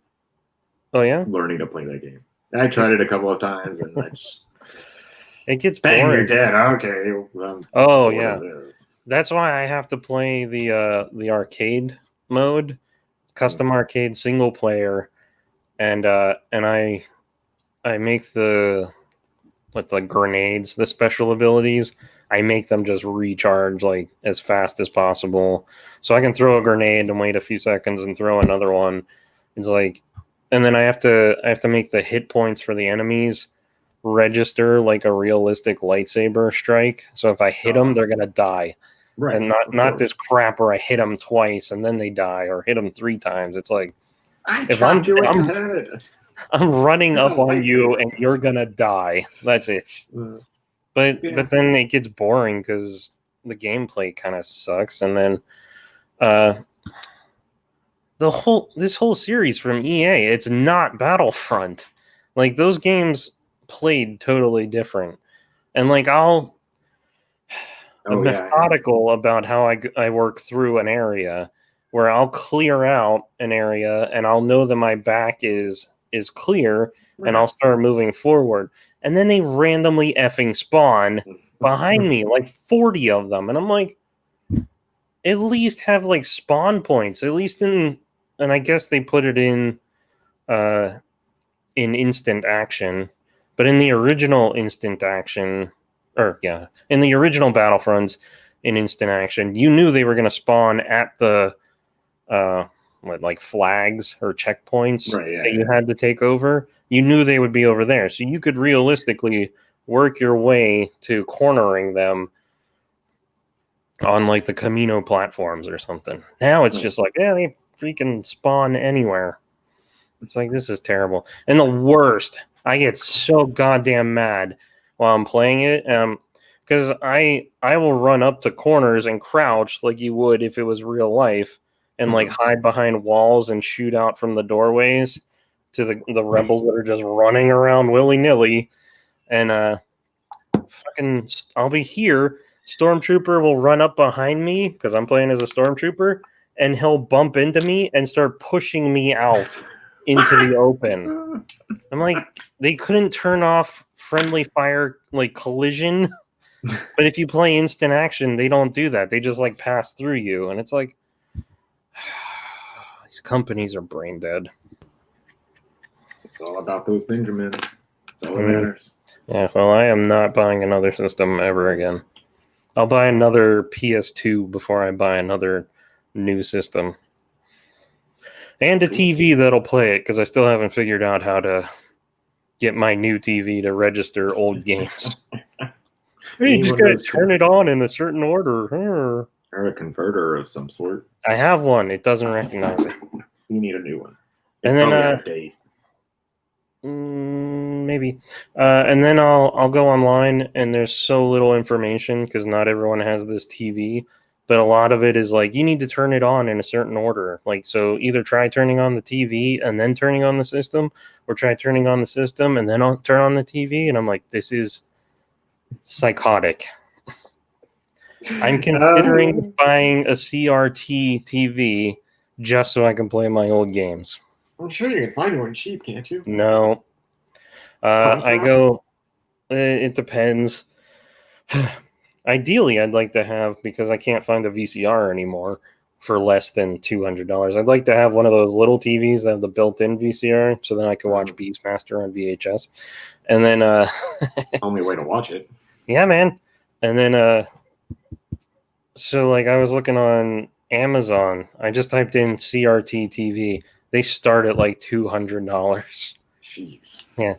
Oh yeah, learning to play that game. I tried it a couple of times, and I just it gets boring. You're dead. Okay. Oh yeah, that's why I have to play the arcade mode, custom arcade single player, and I make the grenades, the special abilities. I make them just recharge like as fast as possible, so I can throw a grenade and wait a few seconds and throw another one. It's like, and then I have to make the hit points for the enemies register like a realistic lightsaber strike. So if I hit them, they're gonna die, right? And not this crap where I hit them twice and then they die, or hit them 3 times. It's like I'm running up on you and you're gonna die. That's it. But then it gets boring because the gameplay kind of sucks, and then this whole series from EA, it's not Battlefront. Like those games played totally different, and like I'm methodical about how I work through an area, where I'll clear out an area and I'll know that my back is clear, and I'll start moving forward. And then they randomly effing spawn behind me, like 40 of them. And I'm like, at least have like spawn points, at least and I guess they put it in instant action. But in the original instant action, in the original Battlefronts in instant action, you knew they were going to spawn at the flags or checkpoints that you had to take over. You knew they would be over there, so you could realistically work your way to cornering them on like the Camino platforms or something. Now it's just like, they freaking spawn anywhere. It's like, this is terrible. And the worst, I get so goddamn mad while I'm playing it, because I will run up to corners and crouch like you would if it was real life, and like hide behind walls and shoot out from the doorways to the rebels that are just running around willy-nilly. And fucking I'll be here, stormtrooper will run up behind me because I'm playing as a stormtrooper, and he'll bump into me and start pushing me out into the open. I'm like, they couldn't turn off friendly fire like collision, but if you play instant action, they don't do that. They just like pass through you, and it's like, these companies are brain dead. It's all about those Benjamins. That's all that matters. Yeah, well, I am not buying another system ever again. I'll buy another PS2 before I buy another new system. And a TV that'll play it, because I still haven't figured out how to get my new TV to register old games. You just gotta turn it on in a certain order. Or a converter of some sort. I have one. It doesn't recognize it. You need a new one. And then Maybe. And then I'll go online, and there's so little information because not everyone has this TV. But a lot of it is like you need to turn it on in a certain order. Like, so either try turning on the TV and then turning on the system, or try turning on the system and then I'll turn on the TV. And I'm like, this is psychotic. I'm considering buying a CRT TV just so I can play my old games. I'm sure you can find one cheap, can't you? No. I go, it depends. Ideally, I'd like to have, because I can't find a VCR anymore for less than $200. I'd like to have one of those little TVs that have the built-in VCR, so then I can watch Beastmaster on VHS. And then only way to watch it. Yeah, man. And then so like I was looking on Amazon. I just typed in CRT TV. They start at like $200. Jeez. Yeah.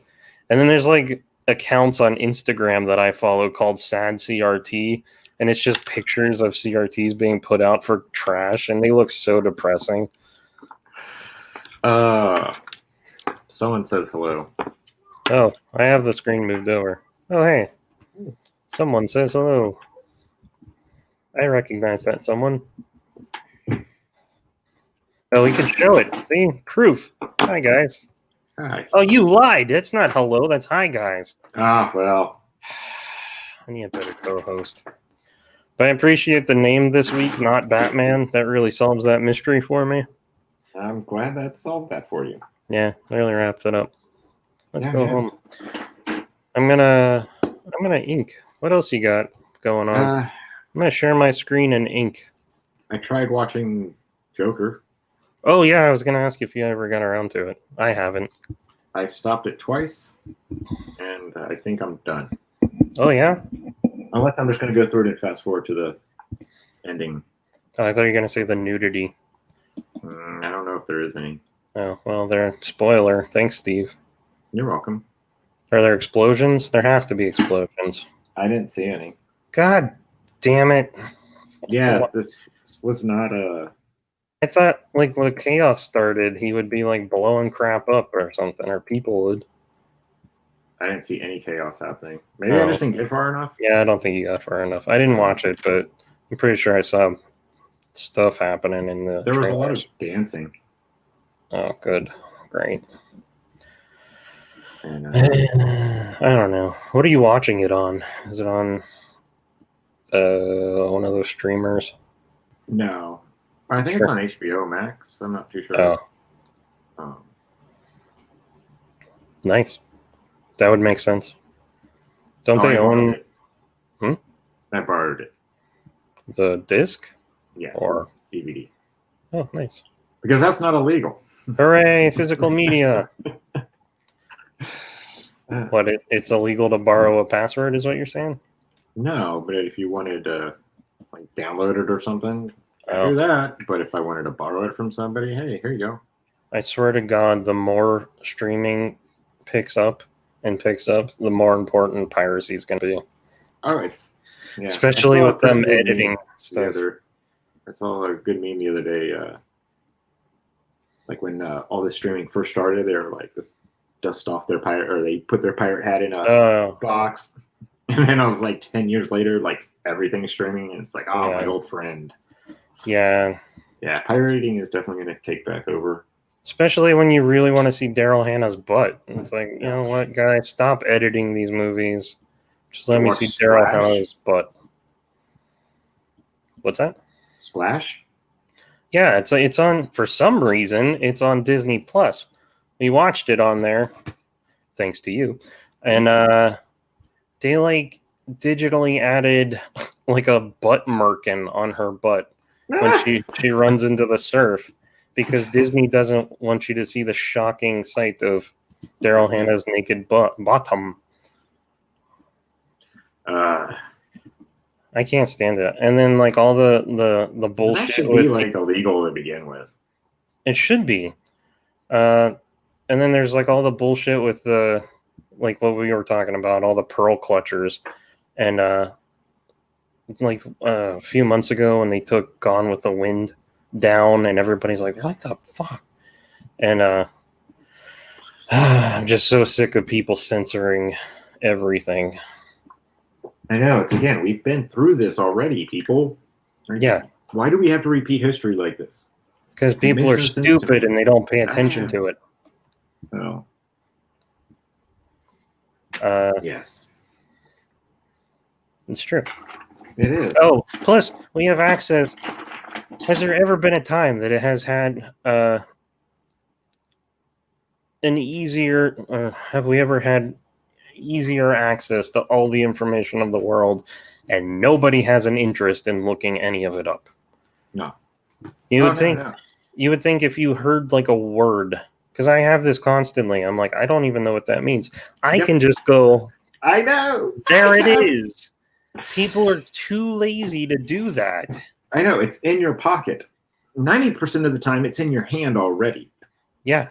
And then there's like accounts on Instagram that I follow called Sad CRT, and it's just pictures of CRTs being put out for trash, and they look so depressing. Someone says hello. Oh, I have the screen moved over. Oh, hey. Someone says hello. I recognize that someone. Oh, we can show it. See? Proof. Hi, guys. Hi. Oh, you lied. That's not hello. That's hi, guys. Well. I need a better co-host. But I appreciate the name this week, not Batman. That really solves that mystery for me. I'm glad that solved that for you. Yeah, really wrapped it up. Let's go home. I'm gonna ink. What else you got going on? I'm gonna share my screen and ink. I tried watching Joker. Oh yeah, I was gonna ask if you ever got around to it. I haven't. I stopped it twice, and I think I'm done. Oh yeah? Unless I'm just gonna go through it and fast forward to the ending. Oh, I thought you were gonna say the nudity. I don't know if there is any. Oh well, there. Spoiler. Thanks, Steve. You're welcome. Are there explosions? There has to be explosions. I didn't see any. God damn it! Yeah, this was not a. I thought, like, when the chaos started, he would be, like, blowing crap up or something, or people would. I didn't see any chaos happening. Maybe I just didn't get far enough. Yeah, I don't think you got far enough. I didn't watch it, but I'm pretty sure I saw stuff happening in the There was a lot of dancing. Oh, good. Great. And, I don't know. What are you watching it on? Is it on one of those streamers? No. I think it's on HBO Max. I'm not too sure. Oh. Nice. That would make sense. Don't they own... I borrowed it. The disc? Yeah. Or DVD. Oh, nice. Because that's not illegal. Hooray, physical media. What, it's illegal to borrow a password, is what you're saying? No, but if you wanted to like download it or something, I do that. But if I wanted to borrow it from somebody, hey, here you go. I swear to God, the more streaming picks up, the more important piracy is going to be. Oh, it's... Yeah. Especially with them editing stuff. I saw a good meme the other day. Like when all this streaming first started, they were like, just dust off their pirate, or they put their pirate hat in a box. And then I was like 10 years later, like everything's streaming, and it's like, my old friend. Yeah. Yeah, pirating is definitely going to take back over. Especially when you really want to see Daryl Hannah's butt. It's like, you know what, guys, stop editing these movies. Just let me see Daryl Hannah's butt. What's that? Splash? Yeah, it's on, for some reason, it's on Disney Plus. We watched it on there, thanks to you. And they like digitally added like a butt merkin on her butt when she runs into the surf, because Disney doesn't want you to see the shocking sight of Daryl Hannah's naked bottom. I can't stand it. And then like all the bullshit. That should be like illegal to begin with. It should be. And then there's like all the bullshit with the, like what we were talking about, all the pearl clutchers. And like a few months ago when they took Gone with the Wind down, and everybody's like, what the fuck? And I'm just so sick of people censoring everything. I know. It's again, we've been through this already, people. Right? Yeah. Why do we have to repeat history like this? Because people are stupid and they don't pay attention to it. Oh. Yes. It's true. It is. Oh, plus we have access. Has there ever been a time that it has had an easier, have we ever had easier access to all the information of the world and nobody has an interest in looking any of it up? No. You would think if you heard like a word, because I have this constantly, I'm like, I don't even know what that means. I can just go, I know. There it is. People are too lazy to do that. I know. It's in your pocket. 90% of the time, it's in your hand already. Yeah.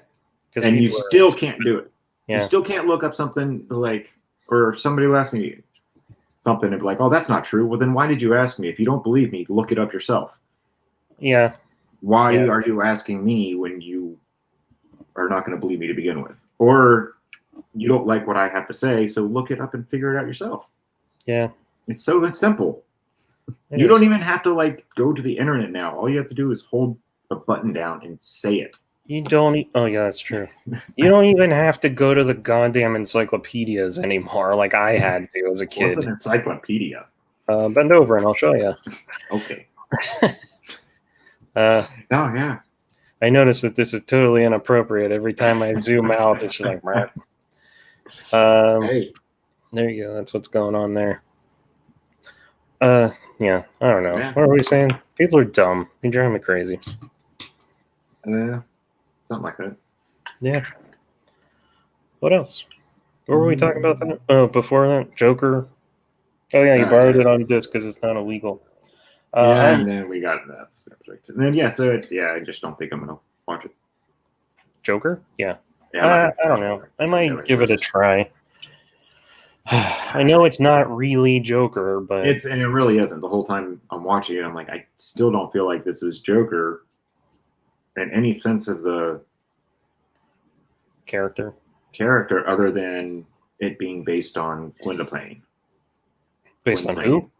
And you still can't do it. Yeah. You still can't look up something like, or somebody will ask me something and be like, oh, that's not true. Well, then why did you ask me? If you don't believe me, look it up yourself. Yeah. Why are you asking me when you are not going to believe me to begin with? Or you don't like what I have to say, so look it up and figure it out yourself. Yeah. It's so simple. You don't even have to like go to the internet now. All you have to do is hold a button down and say it. You don't. Oh yeah, that's true. You don't even have to go to the goddamn encyclopedias anymore, like I had to as a kid. What's an encyclopedia? Bend over and I'll show you. Okay. Oh yeah. I noticed that this is totally inappropriate. Every time I zoom out, it's just like, hey. There you go. That's what's going on there. Yeah, I don't know. Yeah. What are we saying? People are dumb. They drive me crazy. Something like that. Yeah. What else? What were we talking about that? Oh, before that, Joker. Oh yeah, you borrowed it on disc because it's not illegal. And then we got that subject. And then I just don't think I'm gonna watch it. Joker? Yeah. Yeah. I don't know. I might give it a try. I know it's not really Joker, but it really isn't. The whole time I'm watching it, I'm like, I still don't feel like this is Joker in any sense of the character other than it being based on Gwynplaine. Based on who?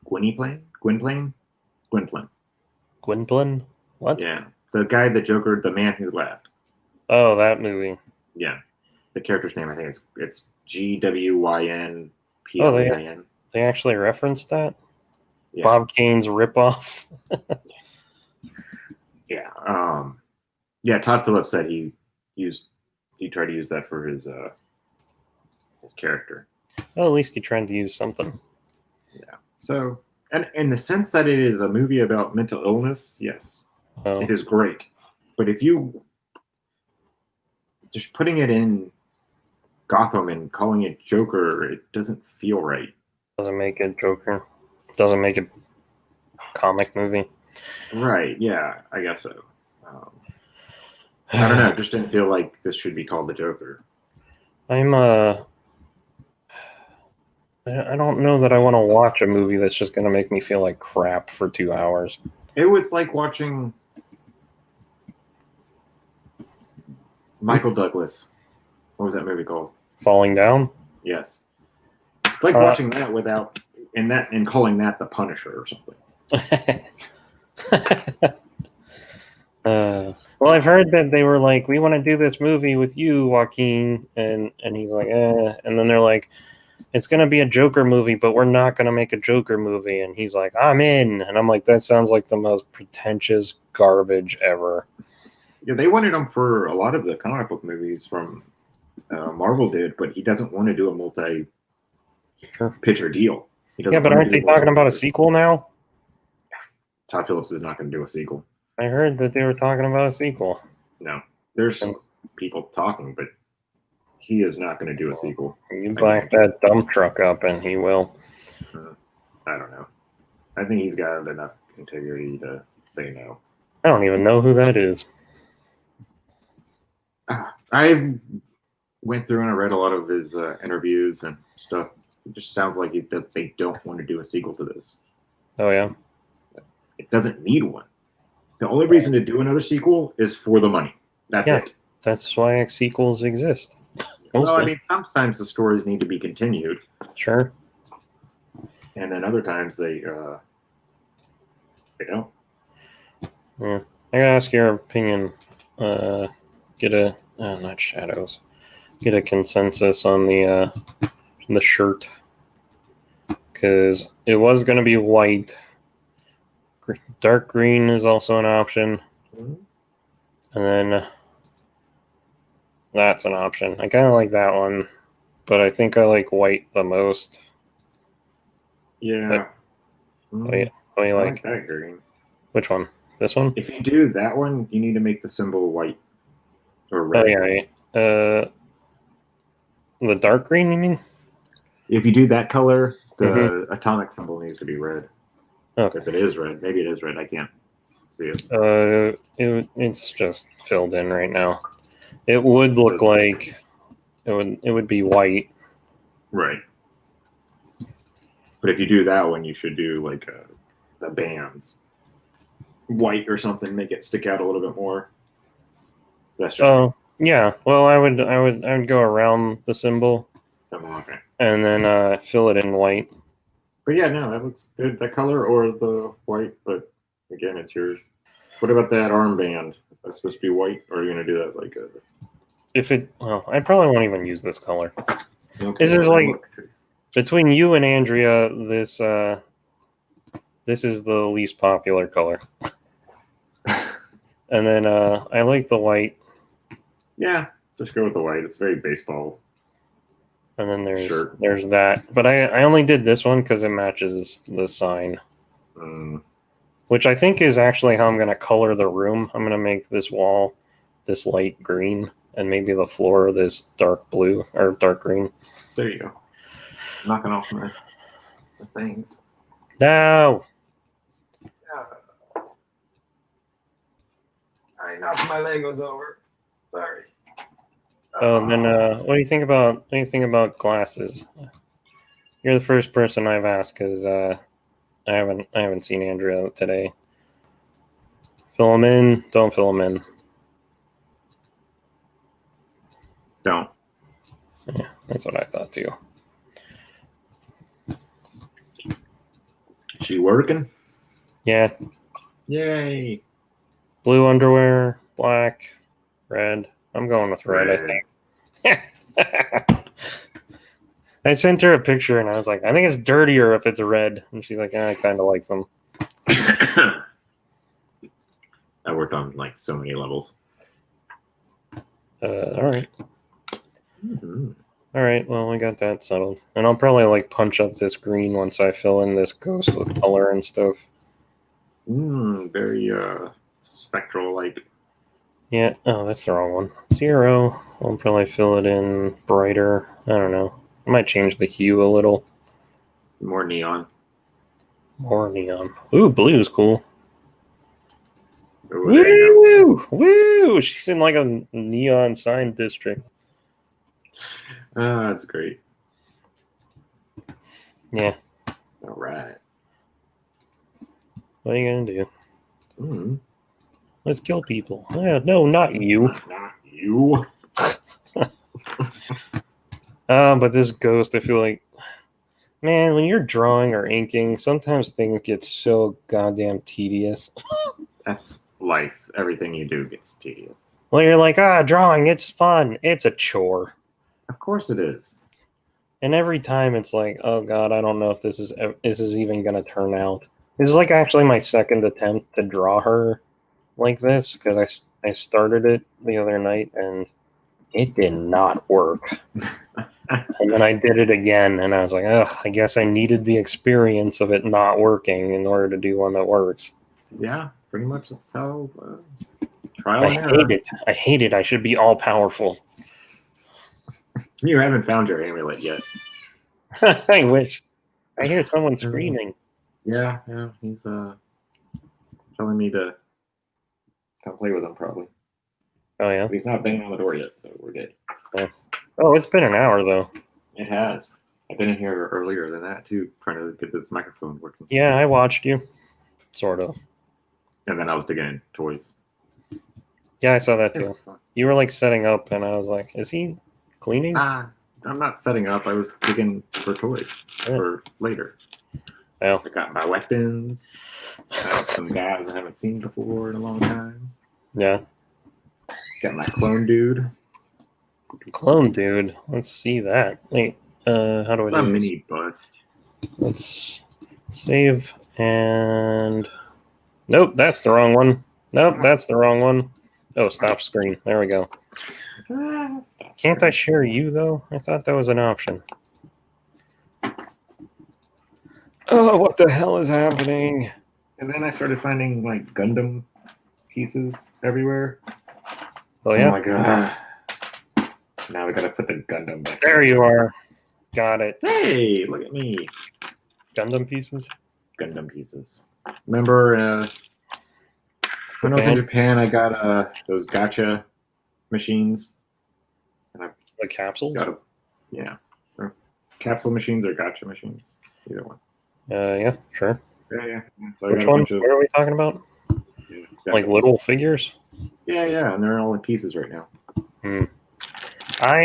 Gwynplaine? What? Yeah. The guy, the Joker, the man who laughed. Oh, that movie. Yeah. The character's name, I think it's Gwynplain. Oh, they actually referenced that? Yeah. Bob Kane's ripoff? Yeah. Yeah, Todd Phillips said he tried to use that for his character. Well, at least he tried to use something. Yeah. So, and in the sense that it is a movie about mental illness, yes, it is great. But if you just putting it in Gotham and calling it Joker, it doesn't feel right. Doesn't make it Joker. Doesn't make it comic movie. Right. Yeah, I guess so. I don't know. It just didn't feel like this should be called the Joker. I don't know that I want to watch a movie that's just going to make me feel like crap for 2 hours. It was like watching Michael Douglas. What was that movie called? Falling Down? Yes. It's like watching that and calling that The Punisher or something. Well, I've heard that they were like, we want to do this movie with you, Joaquin, and he's like, and then they're like, it's going to be a Joker movie, but we're not going to make a Joker movie, and he's like, I'm in, and I'm like, that sounds like the most pretentious garbage ever. Yeah, they wanted him for a lot of the comic book movies from Marvel did, but he doesn't want to do a multi-picture deal. Yeah, but aren't they talking about a sequel now? Todd Phillips is not going to do a sequel. I heard that they were talking about a sequel. No, there's people talking, but he is not going to do a sequel. You back that dump truck up, and he will. I don't know. I think he's got enough integrity to say no. I don't even know who that is. I went through and I read a lot of his interviews and stuff. It just sounds like they don't want to do a sequel to this. Oh, yeah? It doesn't need one. The only reason to do another sequel is for the money. That's it. That's why sequels exist. Well, I mean, sometimes the stories need to be continued. Sure. And then other times they don't. Yeah. I gotta ask your opinion. Get a not shadows. Get a consensus on the shirt, because it was gonna be white. Dark green is also an option, and then that's an option. I kind of like that one, but I think I like white the most. Yeah. What do you like? That green. Which one? This one? If you do that one, you need to make the symbol white or red. Oh yeah. The dark green, you mean? If you do that color, the atomic symbol needs to be red. Okay. If it is red, maybe it is red. I can't see it. It's just filled in right now. It would look like it would be white. Right. But if you do that one, you should do like the bands white or something, make it stick out a little bit more. That's just yeah. Well, I would go around the symbol. Okay. And then fill it in white. But yeah, no, that looks good. That color or the white, but again, it's yours. What about that armband? Is that supposed to be white, or are you gonna do that like I probably won't even use this color. Okay, this is like between you and Andrea. This is the least popular color. And then I like the white. Yeah, just go with the white. It's very baseball. And then there's that. But I only did this one because it matches the sign. Which I think is actually how I'm going to color the room. I'm going to make this wall this light green, and maybe the floor this dark blue or dark green. There you go. Knocking off the things. No! I knocked my Legos over. Sorry. Oh, then what do you think about glasses? You're the first person I've asked because I haven't seen Andrea today. Fill them in. Don't fill them in. Don't. Yeah, that's what I thought too. She working? Yeah. Yay. Blue underwear, black, red. I'm going with red. I think. I sent her a picture and I was like, I think it's dirtier if it's red. And she's like, I kind of like them. I worked on like so many levels. All right. All right. Well, we got that settled. And I'll probably like punch up this green once I fill in this ghost with color and stuff. Very spectral like. Yeah. Oh, that's the wrong one. 0. I'll probably fill it in brighter. I don't know. I might change the hue a little. More neon. More neon. Ooh, blue is cool. Ooh, woo! Woo! She's in like a neon sign district. That's great. Yeah. All right. What are you gonna do? Let's kill people. No, not you. Not you. But this ghost, I feel like, man, when you're drawing or inking, sometimes things get so goddamn tedious. That's life. Everything you do gets tedious. Well, you're like, drawing, it's fun. It's a chore. Of course it is. And every time it's like, oh god, I don't know if this is even gonna turn out. This is like actually my second attempt to draw her like this, because I started it the other night and it did not work. And then I did it again and I was like, I guess I needed the experience of it not working in order to do one that works. Yeah, pretty much that's how trial and error. I hate it. I should be all powerful. You haven't found your amulet yet. I wish. I hear someone screaming. Yeah, he's telling me to come play with him probably. Oh yeah? But he's not banging on the door yet, so we're good. Yeah. Oh, it's been an hour though. It has. I've been in here earlier than that too, trying to get this microphone working. Yeah, I watched you. Sort of. And then I was digging in toys. Yeah, I saw that too. You were like setting up, and I was like, "Is he cleaning?" I'm not setting up. I was digging for toys for later. Well, I got my weapons. Some guys I haven't seen before in a long time. Yeah. Got my clone dude. Clone dude. Let's see that. Wait. How do I do A this? mini bust. Let's save and. Nope, that's the wrong one. Nope, that's the wrong one. Oh, stop screen. There we go. Can't I share you, though? I thought that was an option. Oh, what the hell is happening? And then I started finding, like, Gundam pieces everywhere. Oh, yeah? I'm like, now we gotta put the Gundam back. There you are. Got it. Hey, look at me. Gundam pieces? Gundam pieces. Remember, when I was in Japan, I got those gacha machines. And the capsules? Yeah. Capsule machines or gacha machines. Either one. Yeah, sure. Yeah. So which one? What are we talking about? Yeah, like little figures? Yeah, and they're all in pieces right now. I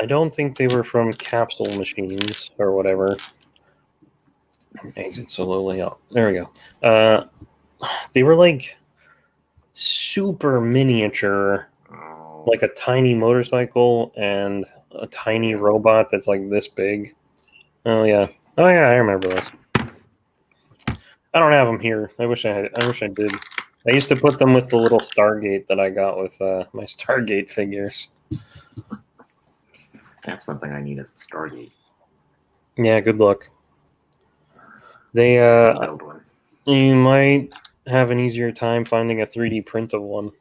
don't think they were from capsule machines or whatever. Exit slowly out. There we go. They were like super miniature, like a tiny motorcycle and a tiny robot that's like this big. Oh yeah, I remember those. I don't have them here. I wish I did. I used to put them with the little Stargate that I got with my Stargate figures. That's one thing I need is a Stargate. Yeah, good luck. They build one. You might have an easier time finding a 3D print of one.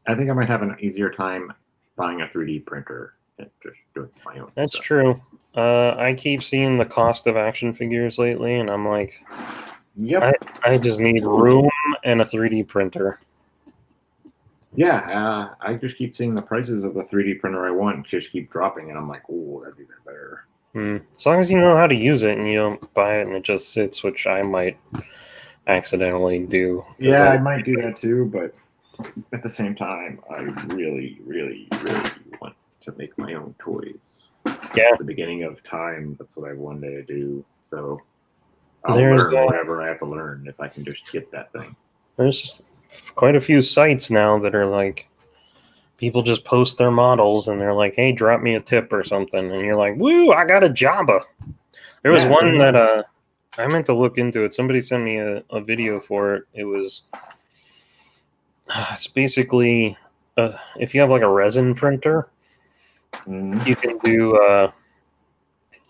I think I might have an easier time buying a 3D printer and just doing my own That's stuff. true. I keep seeing the cost of action figures lately, and I'm like, yep. I just need room and a 3D printer. Yeah, I just keep seeing the prices of the 3D printer I want just keep dropping, and I'm like, oh, that's even better. As long as you know how to use it and you don't buy it and it just sits, which I might accidentally do. Yeah, I might do that too, but at the same time, I really, really, really want to make my own toys. Yeah. It's the beginning of time. That's what I wanted to do. So I'll learn whatever I have to learn if I can just get that thing. There's quite a few sites now that are like, people just post their models and they're like, hey, drop me a tip or something. And you're like, woo, I got a Jabba. There was one that I meant to look into it. Somebody sent me a video for it. It was, it's basically, if you have like a resin printer, you can do,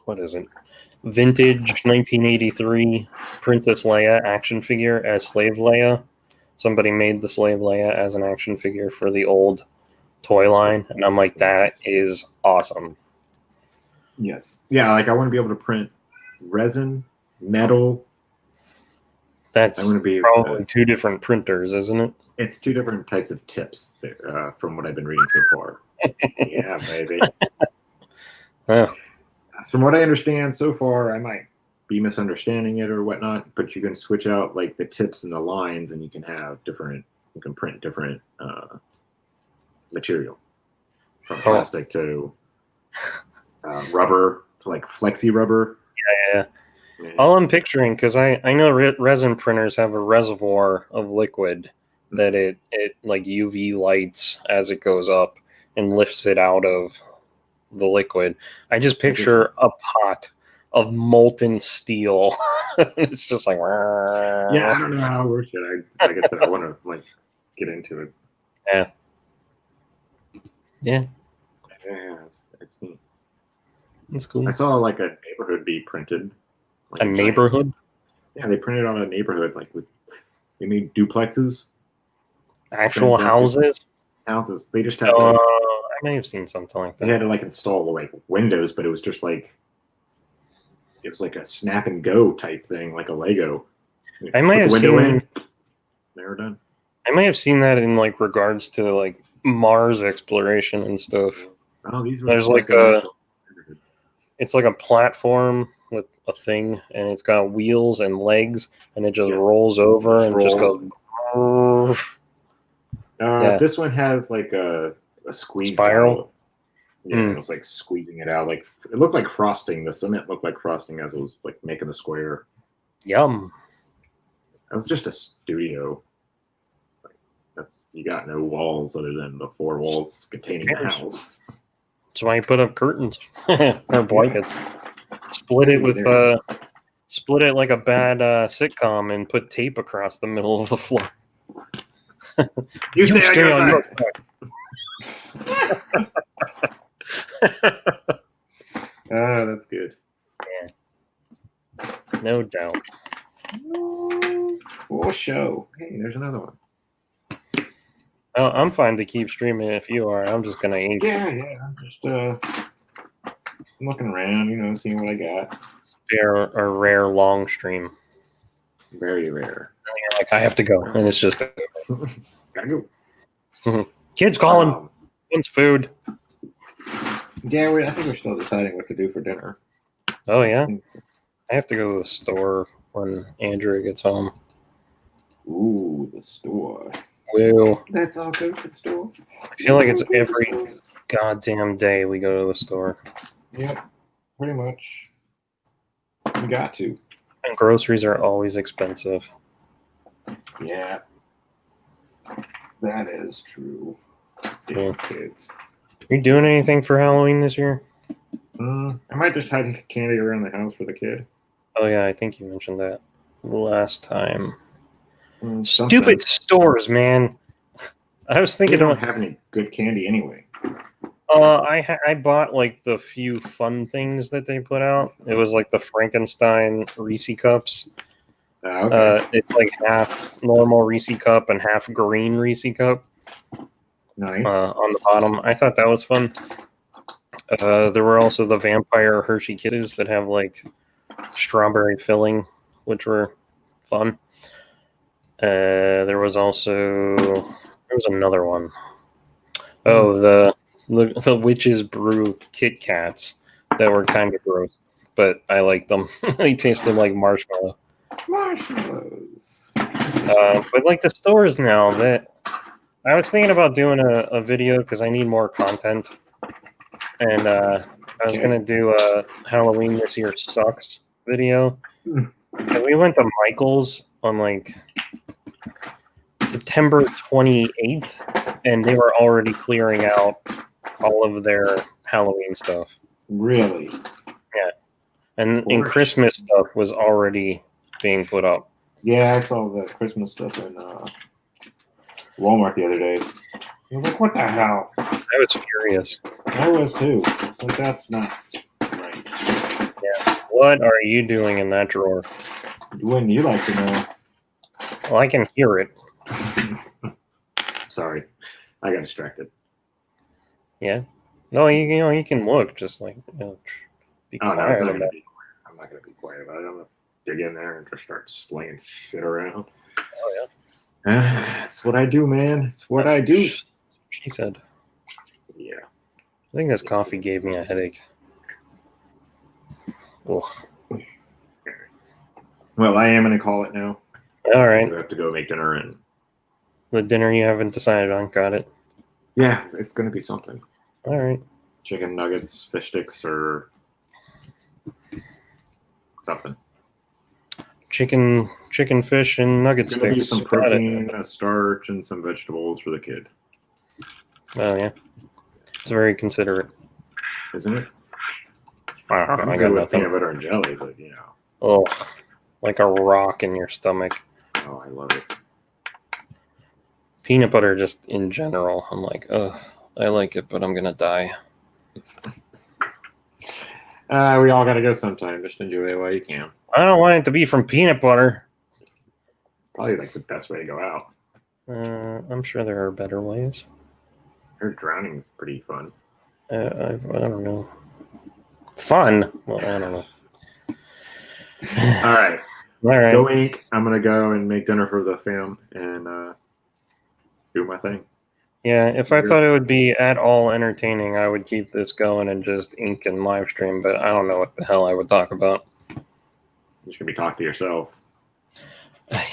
what is it? Vintage 1983 Princess Leia action figure as Slave Leia. Somebody made the Slave Leia as an action figure for the old toy line, and I'm like, that is awesome. Yes. Yeah, like I want to be able to print resin, metal. That's probably two different printers, isn't it? It's two different types of tips from what I've been reading so far. Yeah, baby. From what I understand so far, I might be misunderstanding it or whatnot, but you can switch out like the tips and the lines, and you can have different. You can print different material, from plastic to rubber to like flexi rubber. Yeah. All I'm picturing, because I know resin printers have a reservoir of liquid that it like UV lights as it goes up and lifts it out of the liquid. I just picture a pot of molten steel. It's just like, yeah, I don't know how it works yet. Like I said, I want to like get into it. Yeah, it's neat. That's cool. I saw like a neighborhood be printed. Like a neighborhood? Yeah, they printed on a neighborhood they made duplexes. Actual houses? Houses. They just had I may have seen something like that. They had to like install like windows, but it was just like it was like a snap and go type thing, like a Lego. I might have seen. They were done. I may have seen that in like regards to like Mars exploration and stuff. Oh, these were. There's like it's like a platform with a thing, and it's got wheels and legs, and it just rolls over and just goes. This one has like a squeeze spiral. Out. Yeah, it was like squeezing it out. Like it looked like frosting. The cement looked like frosting as it was like making the square. Yum. It was just a studio. You got no walls other than the 4 walls containing the house. That's why you put up curtains or blankets. Split it with split it like a bad sitcom and put tape across the middle of the floor. You stay on your side. That's good. Yeah. No doubt. Full show. Hey, there's another one. Oh, I'm fine to keep streaming if you are. I'm just gonna ink. Yeah. I'm just looking around, seeing what I got. A rare long stream. Very rare. And you're like, I have to go, and it's just gotta go. Kids calling. Wants food. Yeah, I think we're still deciding what to do for dinner. Oh yeah, I have to go to the store when Andrea gets home. Ooh, the store. Well, let's all go to the store. I feel like it's every goddamn day we go to the store. Yep, pretty much. We got to. And groceries are always expensive. Yeah, that is true. Yeah, kids. Are you doing anything for Halloween this year? I might just hide candy around the house for the kid. Oh yeah, I think you mentioned that last time. Stupid stores, man. I was thinking they don't have any good candy anyway. I bought like the few fun things that they put out. It was like the Frankenstein Reese cups. Okay. It's like half normal Reese cup and half green Reese cup. Nice. On the bottom. I thought that was fun. There were also the vampire Hershey Kisses that have like strawberry filling, which were fun. There was another one. Oh, the Witch's Brew Kit Kats that were kind of gross, but I liked them. They tasted like marshmallow. Marshmallows. But like the stores now, that I was thinking about doing a video because I need more content, and I was gonna do a Halloween this year sucks video. And we went to Michael's on like September 28th, and they were already clearing out all of their Halloween stuff. Really? Yeah. And Christmas stuff was already being put up. Yeah, I saw the Christmas stuff in Walmart the other day. I was like, what the hell? I was furious. I was too. Like, that's not right. Yeah. What are you doing in that drawer? Wouldn't you like to know? Well, I can hear it. Sorry, I got distracted. Yeah. No, you can look, just like be quiet. No, I'm not gonna be quiet about it. I'm gonna dig in there and just start slinging shit around. Oh yeah. That's what I do, man. It's what I do. She said. Yeah. I think this coffee gave me a headache. Ugh. Well, I am gonna call it now. All right. We have to go make dinner and. The dinner you haven't decided on, got it? Yeah, it's gonna be something. All right. Chicken nuggets, fish sticks, or something. Chicken, fish, and nugget sticks. Be some protein, a starch, and some vegetables for the kid. Oh yeah, it's very considerate, isn't it? I got nothing. Peanut butter and jelly, but you know. Oh, like a rock in your stomach. Oh, I love it. Peanut butter, just in general, I'm like, ugh, I like it, but I'm gonna die. We all gotta go sometime. Just enjoy it while you can. I don't want it to be from peanut butter. It's probably like the best way to go out. I'm sure there are better ways. I heard drowning is pretty fun. I don't know. Fun? Well, I don't know. All right. All right. Go ink. I'm gonna go and make dinner for the fam and do my thing. Yeah, if I thought it would be at all entertaining, I would keep this going and just ink and live stream, but I don't know what the hell I would talk about. You're just gonna be talking to yourself.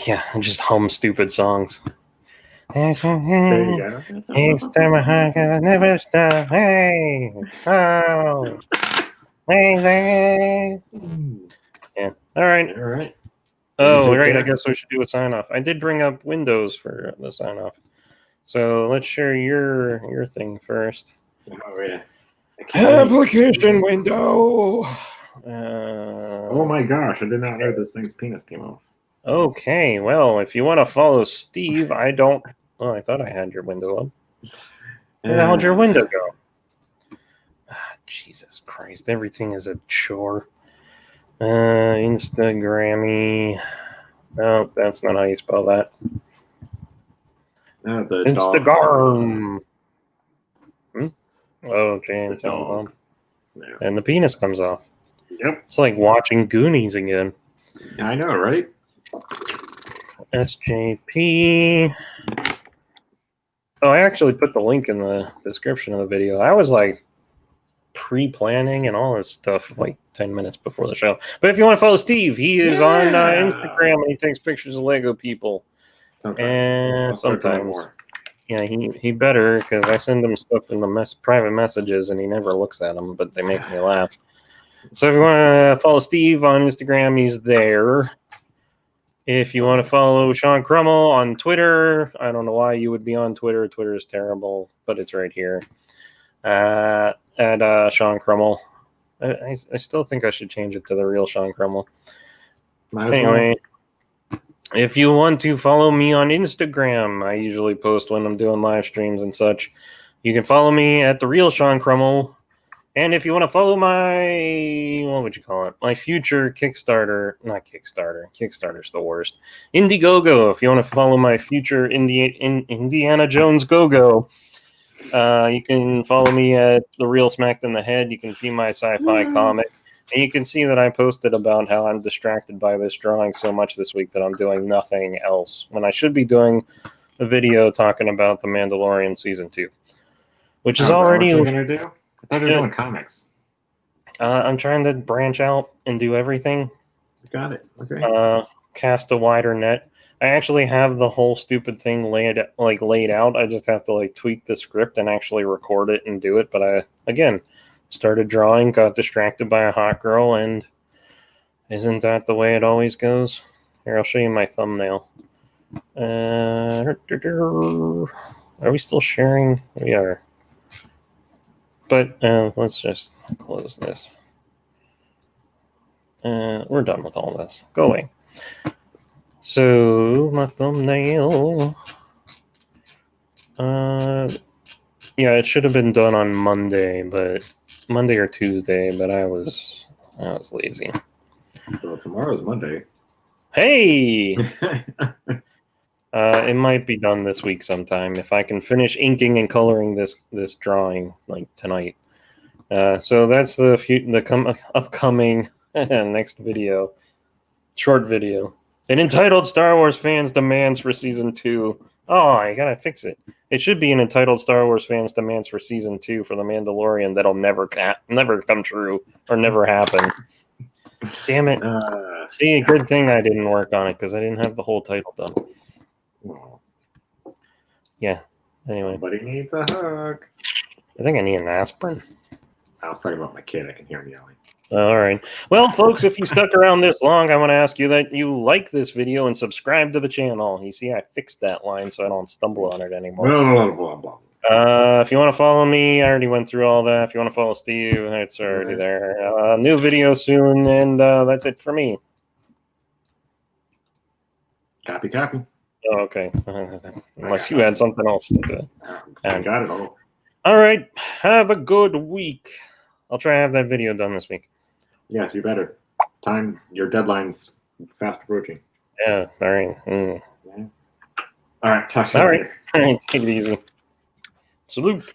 Yeah, just hum stupid songs. There you go. Each time my heart never stop. Hey, oh, amazing. Yeah. All right. All right. Oh, right. I guess we should do a sign off. I did bring up Windows for the sign off. So let's share your thing first. Oh yeah. Application window. Oh my gosh! I did not know this thing's penis came off. Okay. Well, if you want to follow Steve, I don't. Oh, I thought I had your window up. Where the hell did your window go? Jesus Christ! Everything is a chore. Instagrammy. No, that's not how you spell that. Instagram. Oh, James. And the penis comes off. Yep. It's like watching Goonies again. I know, right? SJP. Oh, I actually put the link in the description of the video. I was like pre-planning and all this stuff like 10 minutes before the show. But if you want to follow Steve, he is on Instagram and he takes pictures of Lego people. Sometimes. Yeah, he better, because I send him stuff in the private messages and he never looks at them, but they make me laugh. So if you want to follow Steve on Instagram, he's there. If you want to follow Sean Crummell on Twitter, I don't know why you would be on Twitter. Twitter is terrible, but it's right here. At Sean Crummell. I still think I should change it to the real Sean Crummell. Anyway, if you want to follow me on Instagram, I usually post when I'm doing live streams and such. You can follow me at the real Sean Crummell. And if you want to follow my, what would you call it? My future Kickstarter, not Kickstarter. Kickstarter's the worst. Indiegogo. If you want to follow my future Indiana Jones Go-Go, you can follow me at The Real Smacked in the Head. You can see my sci-fi comic. And you can see that I posted about how I'm distracted by this drawing so much this week that I'm doing nothing else, when I should be doing a video talking about The Mandalorian Season 2. Which is already... What you're going to do? I thought you were doing comics. I'm trying to branch out and do everything. Got it. Okay. Cast a wider net. I actually have the whole stupid thing laid out. I just have to like tweak the script and actually record it and do it. But I, again, started drawing, got distracted by a hot girl, and isn't that the way it always goes? Here, I'll show you my thumbnail. Are we still sharing? We are. But let's just close this. We're done with all this. Go away. So, my thumbnail. Yeah, it should have been done on Monday or Tuesday, but I was lazy. Well, tomorrow's Monday. Hey! It might be done this week sometime if I can finish inking and coloring this drawing like tonight. So that's the upcoming next video, short video, an entitled Star Wars fans demands for season 2. Oh, I gotta fix it. It should be an entitled Star Wars fans demands for season 2 for The Mandalorian that'll never come true or never happen. Damn it! See, a good thing I didn't work on it because I didn't have the whole title done. Yeah. Anyway. Somebody needs a hug. I think I need an aspirin. I was talking about my kid. I can hear him yelling. All right. Well, folks, if you stuck around this long, I want to ask you that you like this video and subscribe to the channel. You see, I fixed that line so I don't stumble on it anymore. Blah, blah, blah. If you want to follow me, I already went through all that. If you want to follow Steve, it's already there. New video soon, and that's it for me. Copy. Oh, okay. Unless you had something else to do. I got it all. All right. Have a good week. I'll try to have that video done this week. Yes, you better. Your deadline's fast approaching. Yeah, all right. Yeah. All right, talk to you later. All right, take it easy. Salute.